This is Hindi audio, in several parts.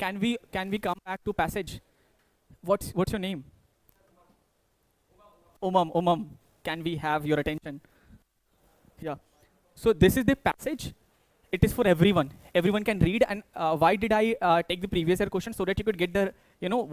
can we come back to passage? What's your name? Umam. Can we have your attention? Yeah. So this is the passage. It is for everyone. Everyone can read. And why did I take the previous year question? So that you could get the,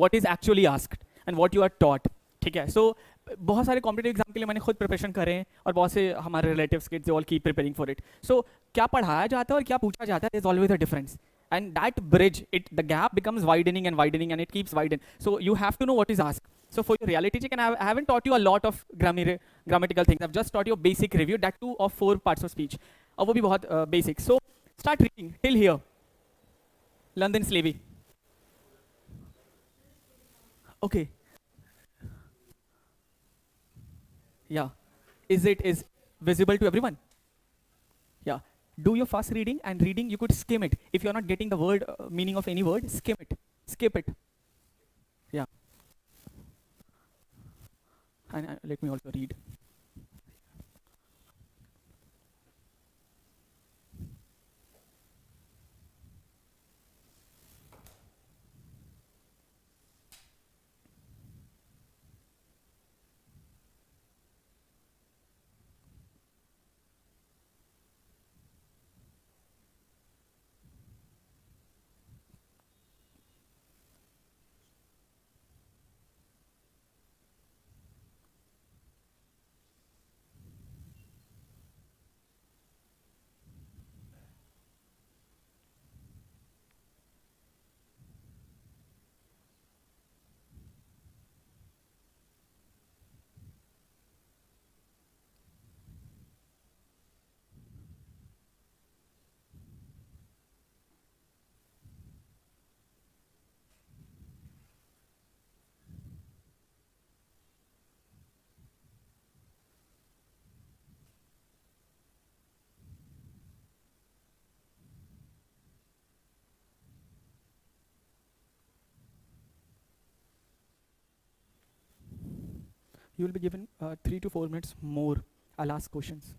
what is actually asked and what you are taught. ठीक है. So बहुत सारे कॉम्पिटेटिव एग्जाम के लिए मैंने खुद प्रिपरेशन करे हैं और बहुत से हमारे relatives kids all keep preparing for it. So क्या पढ़ाया जाता है और क्या पूछा जाता है, is always a difference. And that bridge, the gap becomes widening and it keeps widening. So you have to know what is asked. So for your reality check, and I haven't taught you a lot of grammatical things. I've just taught you a basic review, that too of 4 parts of speech. और वो भी बहुत basic. So start reading till here. London Slavey. Okay. Yeah. Is visible to everyone? Yeah. Do your fast reading, and reading you could skim it. If you're not getting the word meaning of any word, skim it, skip it. Yeah. And let me also read. You will be given 3 to 4 minutes more. I'll ask questions.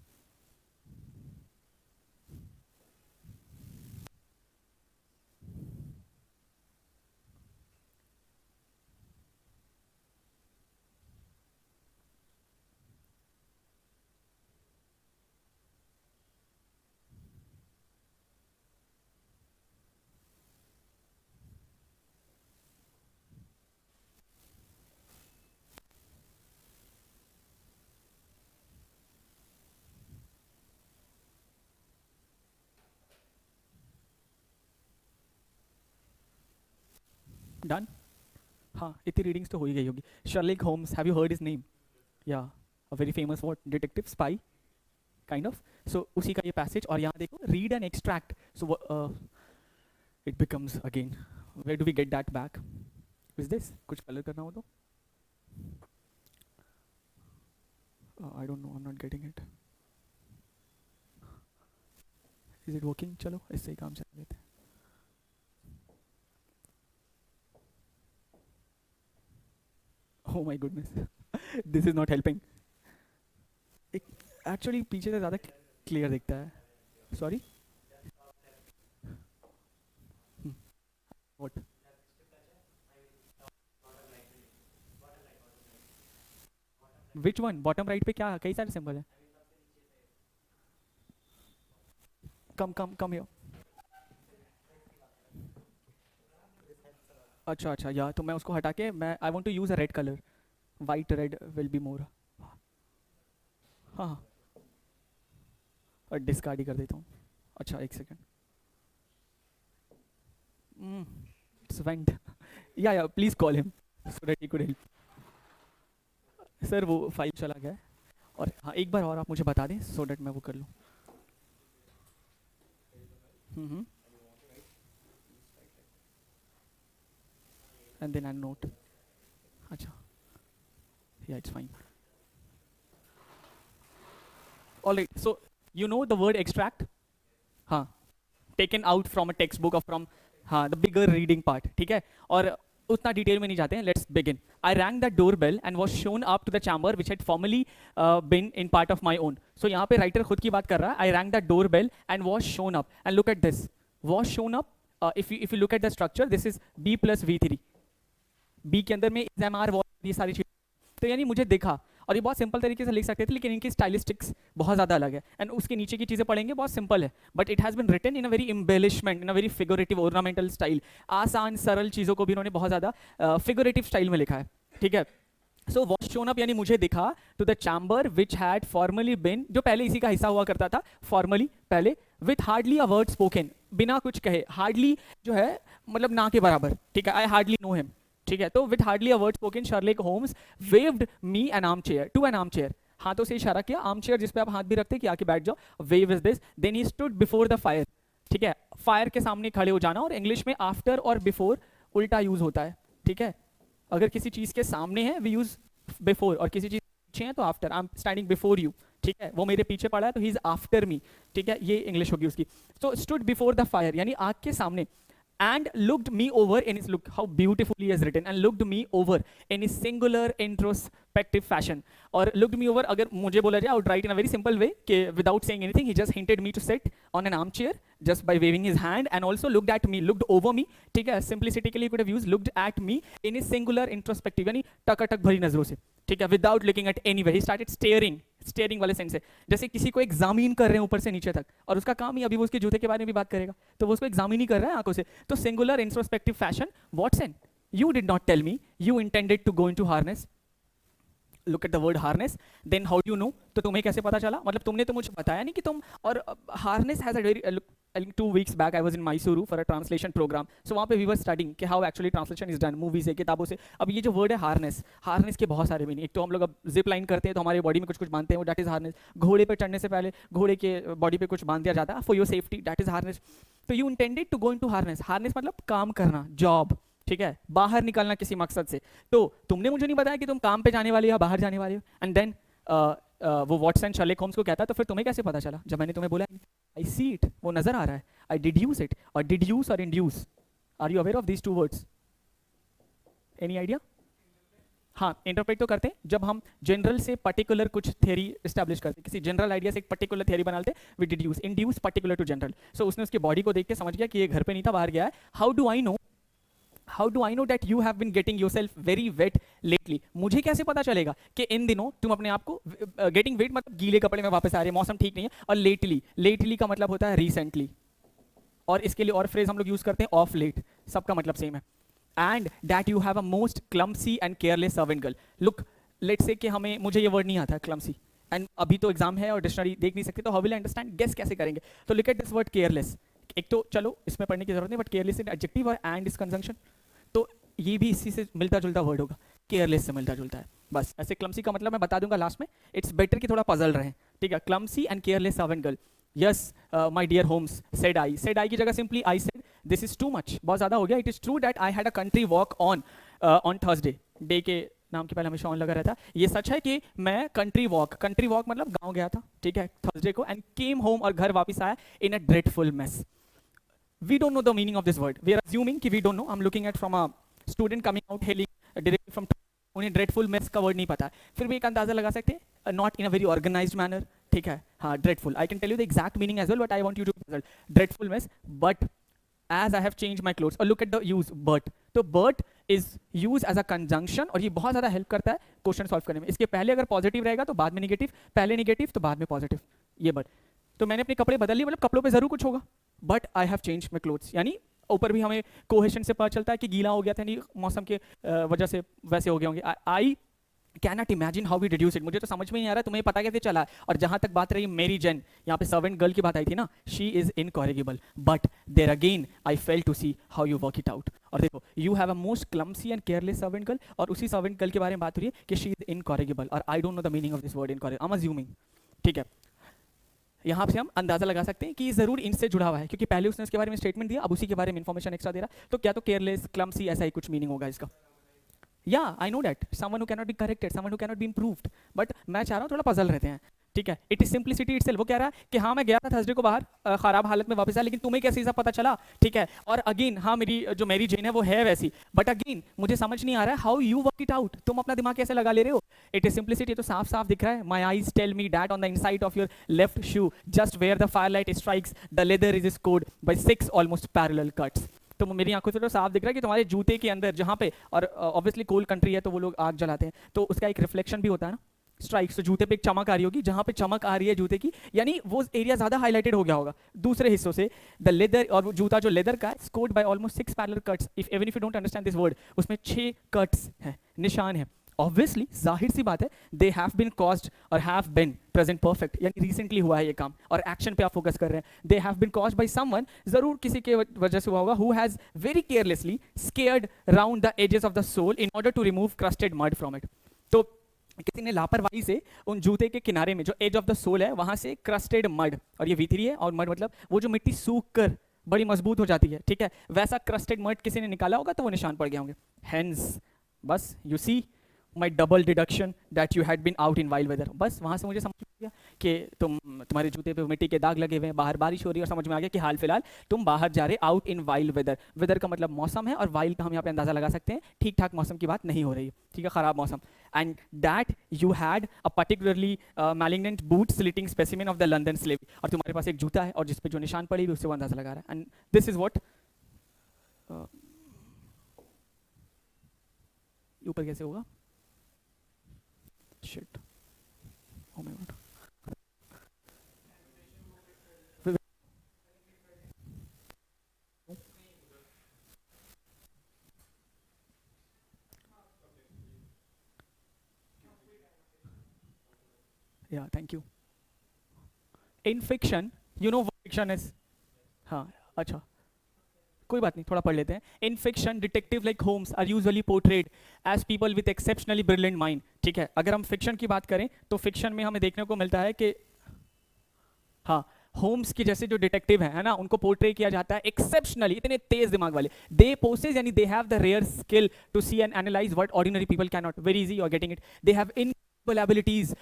Done? हाँ, इतनी रीडिंग्स तो हो ही गई होगी. Sherlock Holmes, have you heard his name? Yeah, a very famous what detective spy kind of. So उसी का ये passage, और यहाँ देखो read and extract. So it becomes again, where do we get that back? Is this कुछ color करना हो तो? I don't know, I'm not getting it. Is it working? चलो इससे ही काम चला लेते हैं. Oh my goodness, this is not helping. Actually पीछे से ज़्यादा clear दिखता है. Sorry? What? Which one? Bottom right पे क्या कई सारे symbol हैं. Come here. अच्छा या तो मैं उसको हटा के मैं I want to use a red color. White red will be more. हाँ और डिस्कार्ड ही कर देता हूँ. अच्छा एक second. It's went. Yeah, please call him so that he could help. Sir वो फाइल चला गया है. और हाँ एक बार और आप मुझे बता दें so that मैं वो कर लूँ. And then I note. अच्छा. Yeah, it's fine. All right. So you know the word extract? हाँ. Taken out from a textbook or from the bigger reading part. ठीक है. और उतना डिटेल में नहीं जाते हैं. Let's begin. I rang the doorbell and was shown up to the chamber which had formerly been in part of my own. So यहाँ पे writer खुद की बात कर रहा है. I rang the doorbell and was shown up. And look at this. Was shown up. If you look at the structure, this is B plus V3, B के अंदर में इज एम आर वॉट, ये सारी चीज़। तो यानी मुझे देखा, और ये बहुत सिंपल तरीके से लिख सकते थे, लेकिन इनकी स्टाइलिस्टिक्स बहुत ज़्यादा अलग है, एंड उसके नीचे की चीज़ें पढ़ेंगे बहुत सिंपल है, but it has been written in a very embellishment, in a very figurative ornamental style. आसान सरल चीज़ों को भी उन्होंने बहुत ज़्यादा फिगरेटिव स्टाइल में लिखा है, ठीक है। सो वॉज शोन अप यानी मुझे दिखा to the chamber which had formerly been, जो पहले इसी का हिस्सा हुआ करता था, फॉर्मली पहले, with hardly a word spoken, बिना कुछ कहे, हार्डली जो है मतलब ना के बराबर, ठीक है, आई हार्डली नो हिम, ठीक है। तो with hardly a word spoken Sherlock Holmes waved me an arm chair, to an arm chair, हाथों से इशारा किया, आर्म चेयर जिसपे आप हाथ भी रखते कि आके बैठ जाओ, wave is this, then he stood before the fire, ठीक है, फायर के सामने खड़े हो जाना, और इंग्लिश में आफ्टर और बिफोर उल्टा यूज होता है, ठीक है। अगर किसी चीज के सामने है वी यूज बिफोर, और किसी चीज पीछे है तो after, I am standing before you, ठीक है, वो मेरे पीछे पड़ा है तो ही इज आफ्टर मी, ठीक है, ये इंग्लिश होगी उसकी। तो स्टूड बिफोर द फायर यानी आग के सामने, and looked me over in his, look how beautifully he has written, and looked me over in his singular introspective fashion, और looked me over अगर मुझे बोला जाए I would write in a very simple way कि without saying anything he just hinted me to sit on an armchair just by waving his hand, and also looked at me, looked over me, ठीक है, simplicity के लिए could have used looked at me in his singular introspective यानी टकाटक भरी नजरों से, ठीक है, without looking at anywhere he started staring, steering वाले सेंस से, जैसे किसी को एग्जामिन कर रहे हैं ऊपर से नीचे तक, और उसका काम ही अभी वो उसके जूते के बारे में भी बात करेगा, तो वो उसको एग्जामिन ही कर रहा है आंखों से। तो singular introspective fashion, Watson you did not tell me you intended to go into harness, look at the word harness, then how do know, तो तुम्हें कैसे पता चला, मतलब तुमने तो मुझे बताया नहीं कि तुम, और harness has a very, 2 weeks back I was in Mysuru for a translation program, so वहाँ पे we were studying कि how actually translation is done, movie से, किताबों से। अब ये जो वर्ड है हार्नेस, हार्नेस के बहुत सारे मीनिंग, एक तो हम लोग अब जिप लाइन करते हैं तो हमारे बॉडी में कुछ कुछ बांधते हैं, वो दैट इज हार्नेस, घोड़े पे चढ़ने से पहले घोड़े के बॉडी पे कुछ बांध दिया जाता है for your safety, that is harness. तो you intended to go into harness, harness मतलब काम करना, जॉब, ठीक है, बाहर निकलना किसी मकसद से। तो तुमने मुझे नहीं बताया कि तुम काम पे जाने वाले हो या बाहर जाने वाले हो, एंड देन वो वॉटसन शर्लेक होम्स को कहता है, तो फिर तुम्हें कैसे पता चला जब मैंने तुम्हें बोला आई सी इट, वो नजर आ रहा है, आई डिड्यूस इट, और डिड्यूस और induce, are you aware of these 2 words, any idea? हाँ, इंटरप्रेट तो करते हैं जब हम जनरल से पर्टिकुलर कुछ थ्योरी एस्टैब्लिश करते हैं, किसी जनरल आइडिया से एक पर्टिकुलर थ्योरी बनाते हैं, we deduce, induce particular to general. So उसने उसकी बॉडी को देख के समझ गया कि ये घर पे नहीं था, बाहर गया है। How do I know that you have been getting yourself very wet lately? मुझे कैसे पता चलेगा कि इन दिनों तुम अपने आप को getting wet मतलब गीले कपड़े में वापस आ रहे हैं, मौसम ठीक नहीं है, और lately का मतलब होता है recently, और इसके लिए और फ्रेज हम लोग यूज करते हैं ऑफ लेट, सबका मतलब सेम है। And that you have a most clumsy and careless servant girl, look let's say कि हमें, मुझे ये वर्ड नहीं आता क्लम्सी, एंड अभी तो एग्जाम है और डिक्शनरी देख नहीं सकते, तो how will I understand, guess कैसे करेंगे? तो look at this word careless, एक तो चलो इसमें पढ़ने की जरूरत नहीं, बट केयरलेस इज एडजेक्टिव और एंड इज कंजंक्शन, तो ये भी इसी से मिलता जुलता वर्ड होगा, केयरलेस से मिलता जुलता है। बस ऐसे क्लम्सी का मतलब मैं बता दूंगा लास्ट में, इट्स बेटर कि थोड़ा पजल रहे, ठीक है। Clumsy and careless servant girl, yes my dear Holmes, said I की जगह simply I said this is too much, बहुत ज्यादा हो गया। It is true that I had a country walk on Thursday, day के नाम के पहले हमेशा ऑन लगा रहता है, ये सच है कि मैं कंट्री वॉक मतलब गाँव गया था, ठीक है, थर्सडे को, एंड केम होम, और घर वापस आया in a dreadful mess. We don't know the meaning of this word. We are assuming कि we don't know. I'm looking at from a student coming out hailing directly from, उन्हें dreadful mess का word नहीं पता है, फिर भी एक अंदाजा लगा सकते हैं, not in a very organized manner, ठीक है, हाँ, dreadful. I can tell you the exact meaning as well, but I want you to result dreadful mess. But as I have changed my clothes, or look at the use but. तो but is used as a conjunction, और ये बहुत ज़्यादा हेल्प करता है क्वेश्चन सॉल्व करने में। इसके पहले अगर पॉजिटिव रहेगा तो बाद में निगेटिव, पहले निगेटिव तो बाद में पॉजिटिव, ये but। तो मैंने अपने कपड़े बदल लिए, मतलब कपड़ों पे जरूर कुछ होगा, but I have change my clothes, यानी ऊपर भी हमें कोहेशन से पता चलता है कि गीला हो गया था, नहीं मौसम के वजह से वैसे हो गए होंगे। I can not imagine how we deduce it, मुझे तो समझ में नहीं आ रहा तुम्हें पता कैसे चला। और जहां तक बात रही मेरी जेन, यहाँ पे सर्वेंट गर्ल की बात आई थी ना, she is incorrigible, but there again I fail to see how you work it out. और देखो, you have a most clumsy and careless servant girl, और उसी सर्वेंट गर्ल के बारे में बात हो रही है कि शी इज इनकॉरिगेबल, और I don't know the meaning of this word incorrigible, I am assuming, ठीक है। यहाँ से हम अंदाजा लगा सकते हैं कि जरूर इनसे जुड़ा हुआ है, क्योंकि पहले उसने इसके बारे में स्टेटमेंट दिया, अब उसी के बारे में इन्फॉर्मेशन एक्स्ट्रा दे रहा, तो क्या तो केयरलेस, क्लम्सी, ऐसा ही कुछ मीनिंग होगा इसका। या I know that someone who can not be corrected, someone who can not B improved, but मैं चाह रहा हूँ थोड़ा पजल रहते हैं। ठीक है, इट इज सिंप्लिसिटी इटसेल्फ। वो कह रहा है कि हाँ मैं गया था थर्सडे को बाहर, खराब हालत में वापस आया, लेकिन तुम्हें कैसे ऐसा पता चला? ठीक है, और अगेन हाँ मेरी जो मेरी जेन है वो है वैसी, बट अगेन मुझे समझ नहीं आ रहा है how you work it out, तुम अपना दिमाग कैसे लगा ले रहे हो? इट इज सिंप्लिसिटी, तो साफ साफ दिख रहा है। My eyes tell me that on the inside of your left shoe just where the firelight strikes the leather is scored by 6 almost parallel cuts. तो मेरी आंखों से तो साफ दिख रहा है कि तुम्हारे जूते के अंदर जहाँ पे, और ऑब्वियसली कोल्ड कंट्री है तो वो लोग आग जलाते हैं, तो उसका एक रिफ्लेक्शन भी होता है ना, स्ट्राइक्स, तो जूते पे एक चमक आ रही होगी, जहां पे चमक आ रही है जूते की, यानी वो एरिया ज्यादा हाईलाइटेड हो गया होगा दूसरे हिस्सों से। द लेदर, और वो जूता जो लेदर का है, scored by almost 6 parallel cuts, if even if you don't understand this word, उसमें 6 कट्स हैं, निशान है। ऑब्वियसली जाहिर सी बात है, दे हैव बीन कॉज्ड और हैव बीन प्रेजेंट परफेक्ट, यानी रिसेंटली हुआ है ये काम, और एक्शन पे आप फोकस कर रहे हैं। They have been caused by someone, जरूर किसी के वजह से हुआ होगा, who has very carelessly scared round the edges of the sole in order to remove crusted mud from it. तो किसी ने लापरवाही से उन जूते के किनारे में जो एज ऑफ द सोल है वहां से क्रस्टेड मड, और ये V3 है, और मड मतलब वो जो मिट्टी सूख कर बड़ी मजबूत हो जाती है, ठीक है, वैसा क्रस्टेड मड किसी ने निकाला होगा तो वो निशान पड़ गए होंगे। हेंस बस you see my double deduction that you had been out in wild weather. बस वहाँ से मुझे समझ में गया कि तुम्हारे जूते पे मिट्टी के दाग लगे हुए हैं, बाहर बारिश हो रही है, और समझ में आ गया कि हाल फिलहाल तुम बाहर जा रहे out in wild weather. Weather का मतलब मौसम है, और वाइल्ड का हम यहाँ पे अंदाजा लगा सकते हैं ठीक ठाक मौसम की बात नहीं हो रही है, ठीक है, खराब मौसम। And that you had a particularly malignant boot slitting specimen of the London slave, और तुम्हारे पास एक जूता है और जिसपे जो निशान पड़ी हुई उससे वो अंदाजा लगा रहा है। एंड दिस इज वॉट, ऊपर कैसे होगा? Shit. Oh my god. Yeah, thank you. In fiction, you know what fiction is? हाँ, अच्छा, कोई बात नहीं, थोड़ा पढ़ लेते हैं। In fiction detective like Holmes are usually portrayed as people with exceptionally brilliant mind. ठीक है, अगर हम फिक्शन की बात करें तो फिक्शन में हमें देखने को मिलता है कि हाँ, होम्स के जैसे जो डिटेक्टिव है ना, उनको पोर्ट्रे किया जाता है एक्सेप्शनली, इतने तेज दिमाग वाले। दे पोसेस यानी they have the rare skill to see and analyze what ordinary people can not. Very easy, you are getting it. They have incredible abilities,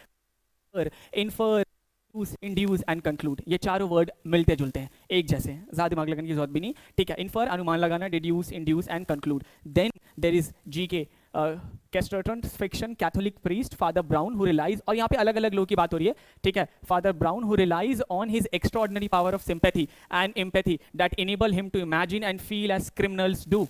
infer, induce and conclude. ये चारों वर्ड मिलते जुलते हैं, एक जैसे हैं, ज्यादा दिमाग लगाने की जरूरत भी नहीं। ठीक है, इन्फर अनुमान लगाना, deduce, induce and conclude. Then there is GK Chesterton fiction Catholic priest Father Brown who relies, और यहाँ पे अलग अलग लोगों की बात हो रही है। ठीक है, Father Brown who relies on his extraordinary power of sympathy and empathy that enable him to imagine and feel as criminals do.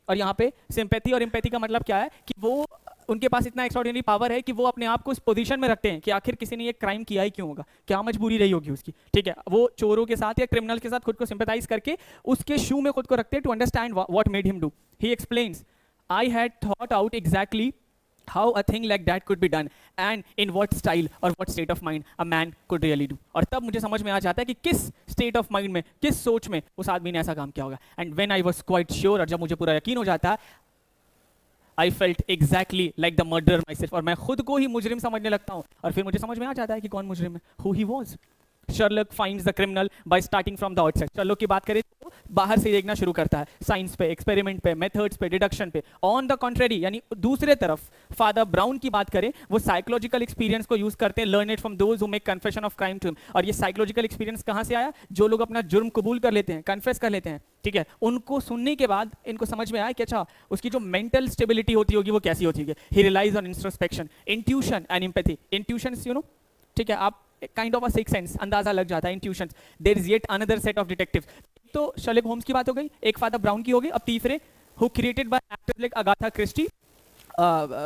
और यहाँ पे सिंपैथी और एम्पैथी का मतलब क्या है कि वो, उनके पास इतना एक्स्ट्राऑर्डिनरी पावर है कि वो अपने आप को उस पोजीशन में रखते हैं कि आखिर किसी ने ये क्राइम किया ही क्यों होगा, क्या मजबूरी रही होगी उसकी। ठीक है, वो चोरों के साथ या क्रिमिनल के साथ खुद को सिंपैथाइज करके उसके शू में खुद को रखते हैं to understand what made him do. He explains, I had thought out exactly how a thing like that could be done and in what style or what state of mind a man could really do। और तब मुझे समझ में आ जाता है कि किस state of mind में, किस सोच में उस आदमी ने ऐसा काम किया होगा। and when I was quite sure, और जब मुझे पूरा यकीन हो जाता है, I felt exactly like the murderer myself, और मैं खुद को ही मुजरिम समझने लगता हूँ, और फिर मुझे समझ में आ जाता है कि कौन मुजरिम है, who he was। Sherlock finds the criminal bye starting from the outside. Sherlock की बात करें तो बाहर से देखना शुरू करता है, साइंस पे, एक्सपेरिमेंट पे, मेथड्स पे, डिडक्शन पे। ऑन द कॉन्ट्रेरी यानी दूसरे तरफ फादर ब्राउन की बात करें, वो साइकोलॉजिकल एक्सपीरियंस को यूज करते हैं, learn it from those who make confession of crime to him. और ये साइकोलॉजिकल एक्सपीरियंस कहाँ से आया? जो लोग अपना जुर्म कबूल कर लेते हैं, कन्फेस कर लेते हैं, ठीक है, उनको सुनने के बाद इनको समझ में आया कि अच्छा उसकी जो मेंटल स्टेबिलिटी होती होगी वो कैसी होती है। He relies on introspection, intuition and empathy. Intuition you know, ठीक है, आप kind of a six sense, अंदाजा लग जाता है, intuition. There is yet another set of detectives. तो शर्लक होम्स की बात हो गई, एक फादर ब्राउन की हो गई, अब तीसरे who created by actors like Agatha Christie,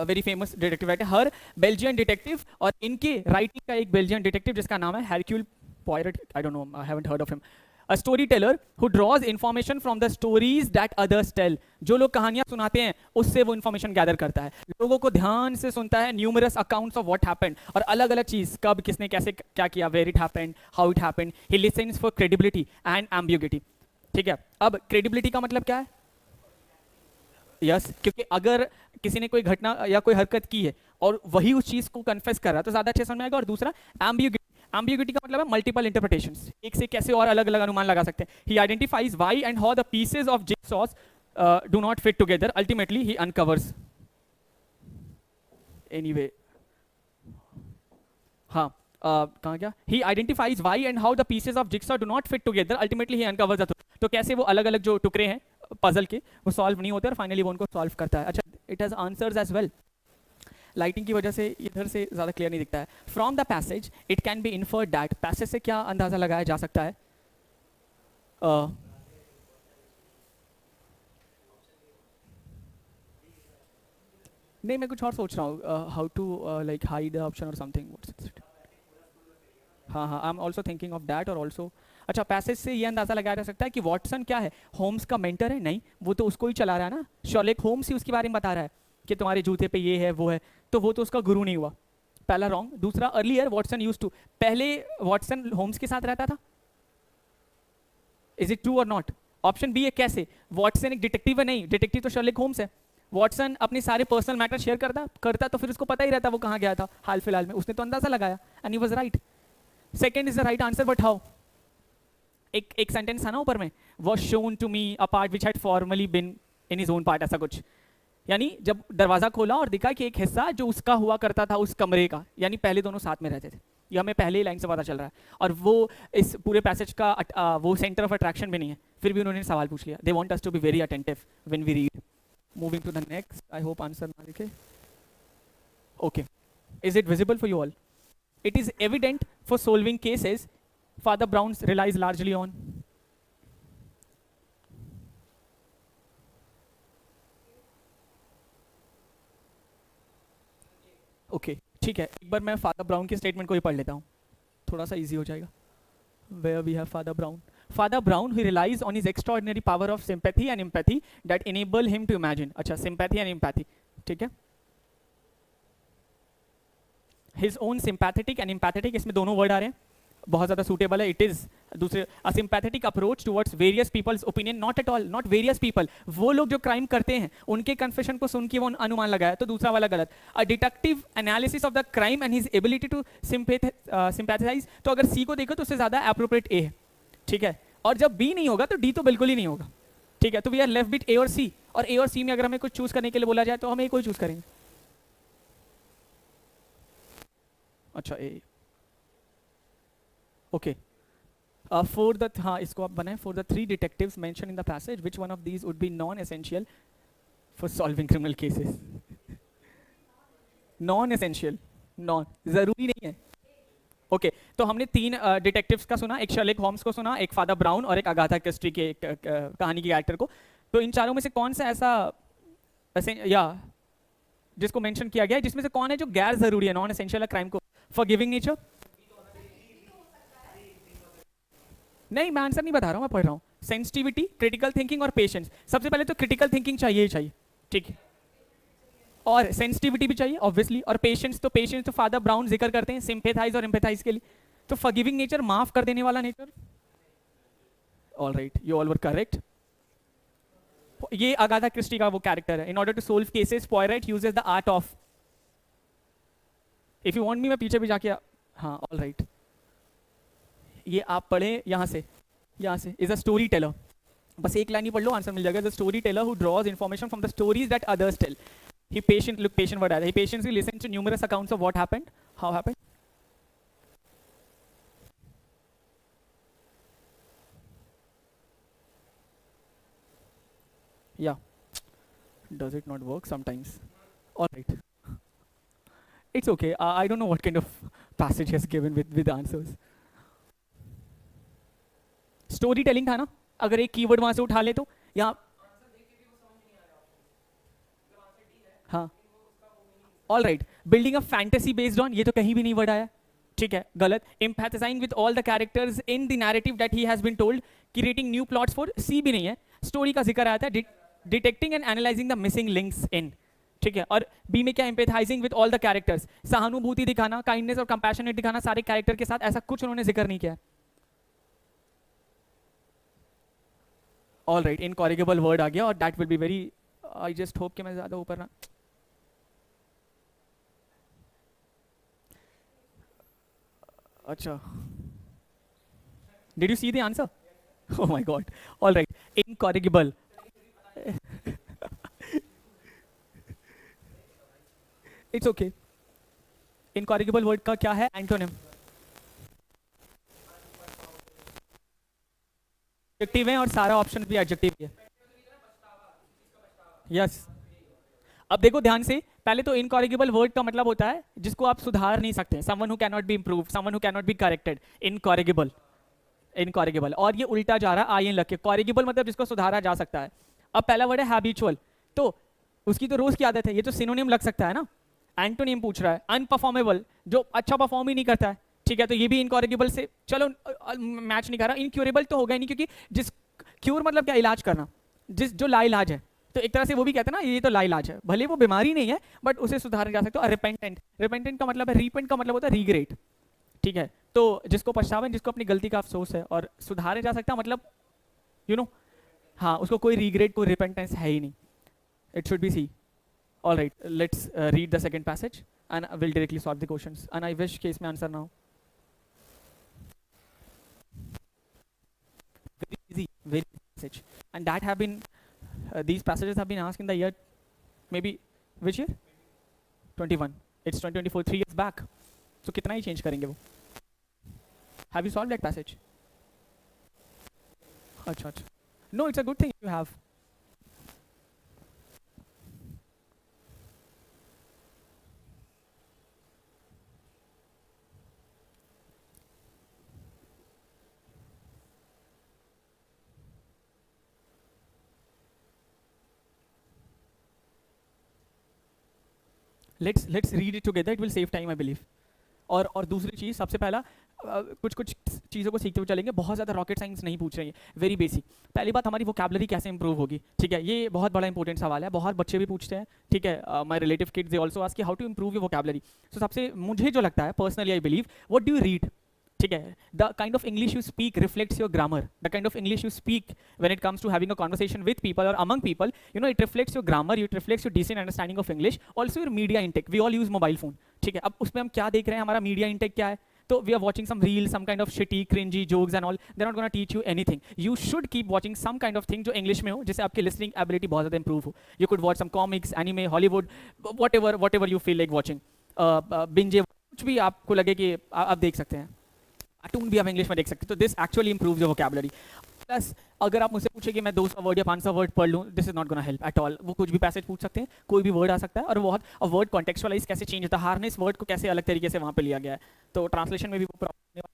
very famous detective writer, her Belgian detective, और इनके राइटिंग का एक बेल्जियन डिटेक्टिव जिसका नाम है Hercule Poirot, I don't know, I haven't heard of him. A storyteller who draws information from the stories that others tell। जो लोग कहानियां सुनाते हैं उससे वो information gather करता है, लोगों को ध्यान से सुनता है, numerous accounts of what happened, और अलग अलग चीज, कब किसने कैसे क्या किया, where it happened, how it happened। He listens for credibility and ambiguity। ठीक है, अब credibility का मतलब क्या है? यस, क्योंकि अगर किसी ने कोई घटना या कोई हरकत की है और वही उस चीज को कन्फेस कर रहा है तो ज्यादा अच्छे समझ में आएगा। और दूसरा एम्बिग्यूटी, एम्बिग्यूटी का मतलब है मल्टीपल इंटरप्रिटेशंस, एक से कैसे और अलग अलग अनुमान लगा सकते हैं। He identifies why and how the pieces of jigsaws do not fit together, ultimately he uncovers. Anyway, हाँ, कहाँ गया, he identifies why and how the pieces of jigsaw do not fit together, ultimately he uncovers the truth. तो कैसे वो अलग अलग जो टुकड़े हैं पजल के वो सॉल्व नहीं होते और फाइनली वो उनको सॉल्व करता है। अच्छा, it has answers as well. Lighting की वजह से इधर से ज़्यादा क्लियर नहीं दिखता है। From the passage it can be inferred that, passage से क्या अंदाज़ा लगाया जा सकता है? नहीं, मैं कुछ और सोच रहा हूँ, how to like hide option और समथिंग। हाँ हाँ, I am also thinking of that. और ऑल्सो अच्छा, पैसेज से ये अंदाजा लगाया जा सकता है कि वॉटसन क्या है, होम्स का मेंटर है? नहीं, वो तो उसको ही चला रहा है ना, शर्लॉक होम्स ही उसके बारे में बता रहा है कि तुम्हारे जूते पे ये है वो है, तो वो तो उसका गुरु नहीं हुआ। पहला रॉन्ग। दूसरा, अर्लियर वॉटसन यूज टू, पहले वॉटसन होम्स के साथ रहता था। इज इट ट्रू और नॉट? ऑप्शन बी है कैसे, वॉटसन एक डिटेक्टिव है? नहीं, डिटेक्टिव तो शर्लॉक होम्स है। वॉटसन अपने सारे पर्सनल मैटर शेयर करता तो फिर उसको पता ही रहता वो कहाँ गया था हाल फिलहाल में, उसने तो अंदाजा लगाया and he was right. Second is the right answer, but how? एक सेंटेंस था ना ऊपर में, was shown to me a part which had formerly been in his own part, ऐसा कुछ। यानी जब दरवाजा खोला और दिखा कि एक हिस्सा जो उसका हुआ करता था उस कमरे का, यानी पहले दोनों साथ में रहते थे, ये हमें पहले ही लाइन से पता चल रहा है। और वो इस पूरे पैसेज का वो सेंटर ऑफ अट्रैक्शन भी नहीं है, फिर भी उन्होंने सवाल पूछ लिया। They want us to be very attentive when we read. Moving to the next, I hope answer ना दिखे। Okay, is it visible for you all? It is evident for solving cases Father Brown relies largely on. Okay, ठीक है, एक बार मैं फादर ब्राउन की स्टेटमेंट को ही पढ़ लेता हूँ, थोड़ा सा इजी हो जाएगा। Where we have Father Brown. Father Brown, who relies on his extraordinary power of sympathy and empathy that enable him to imagine. अच्छा, sympathy and empathy, ठीक है। His own sympathetic and empathetic, इसमें दोनों वर्ड आ रहे हैं, बहुत ज़्यादा सूटेबल है। इट इज़ दूसरे a sympathetic approach towards various people's opinion, not at all, not various people, वो लोग जो क्राइम करते हैं उनके कन्फेशन को सुन के वो अनुमान लगाया, तो दूसरा वाला गलत। A detective analysis of the crime and his ability to sympathize, तो अगर सी को देखो तो उससे ज़्यादा एप्रोप्रिएट ए है, ठीक है। और जब बी नहीं होगा तो डी तो बिल्कुल ही नहीं होगा, ठीक है। तो we are left bit A और सी, और ए और सी में अगर हमें कुछ चूज करने के लिए बोला जाए तो हम ए को ही चूज करेंगे। अच्छा, ए, ओके। फॉर द, हाँ इसको आप बनाए, for the 3 detectives mention in the passage which one of these would be non essential for solving criminal cases? Non essential, non, जरूरी नहीं है। ओके, तो हमने 3 डिटेक्टिव्स का सुना, एक शर्लॉक होम्स को सुना, एक फादर ब्राउन और एक अगाथा क्रिस्टी के कहानी के कैरेक्टर को। तो इन चारों में से कौन सा ऐसा या जिसको मेंशन किया गया है, जिसमें से कौन है जो गैर जरूरी है, नॉन एसेंशियल क्राइम को फॉर गिविंग नेचर? नहीं, मैं आंसर नहीं बता रहा हूँ, मैं पढ़ रहा हूँ। सेंसिटिविटी, क्रिटिकल थिंकिंग और पेशेंस। सबसे पहले तो क्रिटिकल थिंकिंग चाहिए ही चाहिए, ठीक है, और सेंसिटिविटी भी चाहिए ऑब्वियसली, और पेशेंस तो फादर ब्राउन जिक्र करते हैं सिंपैथाइज और एम्पैथाइज के लिए। तो फॉरगिविंग नेचर, माफ कर देने वाला nature. All right, you all were correct. ये अगाथा क्रिस्टी का वो कैरेक्टर है। In order to solve cases Poirot uses the art of, if you want me मैं पीछे भी जाके, हाँ ऑल राइट, ये आप पढ़े यहाँ से इज अ स्टोरी टेलर, बस एक लाइन ही पढ़ लो आंसर मिल जाएगा। The story teller who draws information from the stories that others tell, he patient word, he patiently listened to numerous accounts of what happened, how happened. Yeah, does it not work sometimes? All right, it's okay. I don't know what kind of passage has given with answers. Story telling था ना, अगर एक कीवर्ड वहां से उठा ले तो यहाँ, हाँ all right, building a fantasy based on, ये तो कहीं भी नहीं वर्ड आया, ठीक है, गलत। Empathising with all the characters in the narrative that he has been told, creating new plots for, C भी नहीं है। स्टोरी का जिक्र आया था, detecting and analysing the missing links in, ठीक है। और बी में क्या, empathising with all the characters, सहानुभूति दिखाना, काइंडनेस और कंपैशनेट दिखाना सारे कैरेक्टर के साथ, ऐसा कुछ उन्होंने जिक्र नहीं किया। ऑल राइट, इनकॉरिगेबल वर्ड आ गया, और that will be very, I just hope कि मैं ज्यादा ऊपर ना, अच्छा, did you see the answer? Oh my god, all right, incorrigible. It's okay, incorrigible word का क्या है एंटोनिम? एडजेक्टिव है और सारा ऑप्शन भी एडजेक्टिव है। यस अब देखो ध्यान से, पहले तो इनकॉरिगेबल वर्ड का मतलब होता है जिसको आप सुधार नहीं सकते, someone who can not be improve, someone who can not be corrected, incorrigible. Incorrigible और ये उल्टा जा रहा है आई एन लग के, कॉरिगेबल मतलब जिसको सुधारा जा सकता है। अब पहला वर्ड है हैबिचुअल, तो उसकी तो रोज की आदत है, ये तो सिनोनिम लग सकता है ना। एंटोनिम पूछ रहा है अनपरफॉर्मेबल, जो अच्छा परफॉर्म ही नहीं करता है, ठीक है, तो ये भी इनकॉरिगेबल से चलो मैच नहीं कर रहा। इनक्यूरेबल तो होगा ही नहीं, क्योंकि जिस क्यूर मतलब क्या, इलाज करना, जिस जो लाइलाज है, तो एक तरह से वो भी कहते हैं ना ये तो लाइलाज है, भले वो बीमारी नहीं है बट उसे सुधारा जा सकता है। और रिपेंटेंट, रिपेंटेंट का मतलब है, रीपेंट का मतलब होता है रीग्रेट, ठीक है, तो जिसको पछतावा है, जिसको अपनी गलती का अफसोस है, और सुधारे जा सकता है मतलब यू नो, हाँ उसको कोई रीग्रेट कोई रिपेंटेंस है ही नहीं। It should be C. All right, let's read the second passage and will directly solve the questions and I wish कि इसमें आंसर ना हो। Very easy, very easy passage, and that have been these passages have been asked in the year maybe which year 21, it's 2024, 3 years back, so कितना ही change करेंगे वो। Have you solved that passage? अच्छा अच्छा, no it's a good thing you have. Let's read it together, it will save time I believe. और दूसरी चीज़, सबसे पहला कुछ कुछ चीज़ों को सीखते हुए चलेंगे, बहुत ज़्यादा रॉकेट साइंस नहीं पूछ रहे हैं, वेरी बेसिक। पहली बात, हमारी वोकैबुलरी कैसे इंप्रूव होगी, ठीक है, ये बहुत बड़ा इंपॉर्टेंट सवाल है, बहुत बच्चे भी पूछते हैं, ठीक है, my relative kids they also ask how to improve your vocabulary. So सबसे मुझे जो लगता है personally I believe, what do you read, ठीक है, the kind of English you speak reflects your grammar, the kind of English you speak when it comes to having a conversation with people और among people, you know, it reflects your grammar, it reflects your decent understanding of English, also your media intake, we all use mobile phone, ठीक है, अब उसमें हम क्या देख रहे हैं, हमारा मीडिया इंटेक क्या है, तो we are watching some reels, some kind of shitty cringy jokes and all, they're not going to teach you anything. You should keep watching some kind of thing जो English में हो, जिससे आपकी listening ability बहुत ज़्यादा improve हो। You could watch some comics, anime, Hollywood, whatever you feel like watching, binge, कुछ भी आपको लगे कि आप देख सकते हैं, कार्टून भी आप इंग्लिश में देख सकते हैं, तो this actually improves your vocabulary. Plus अगर आप मुझसे पूछे कि मैं 200 वर्ड या 500 वर्ड पढ़ लूँ, this is not gonna help at all. वो कुछ भी पैसेज पूछ सकते हैं, कोई भी वर्ड आ सकता है, और बहुत वर्ड कॉन्टेक्चुअलाइज कैसे चेंज होता है, हार्नेस वर्ड को कैसे अलग तरीके से वहाँ पे लिया गया है, तो ट्रांसलेशन में भी वो प्रॉब्लम।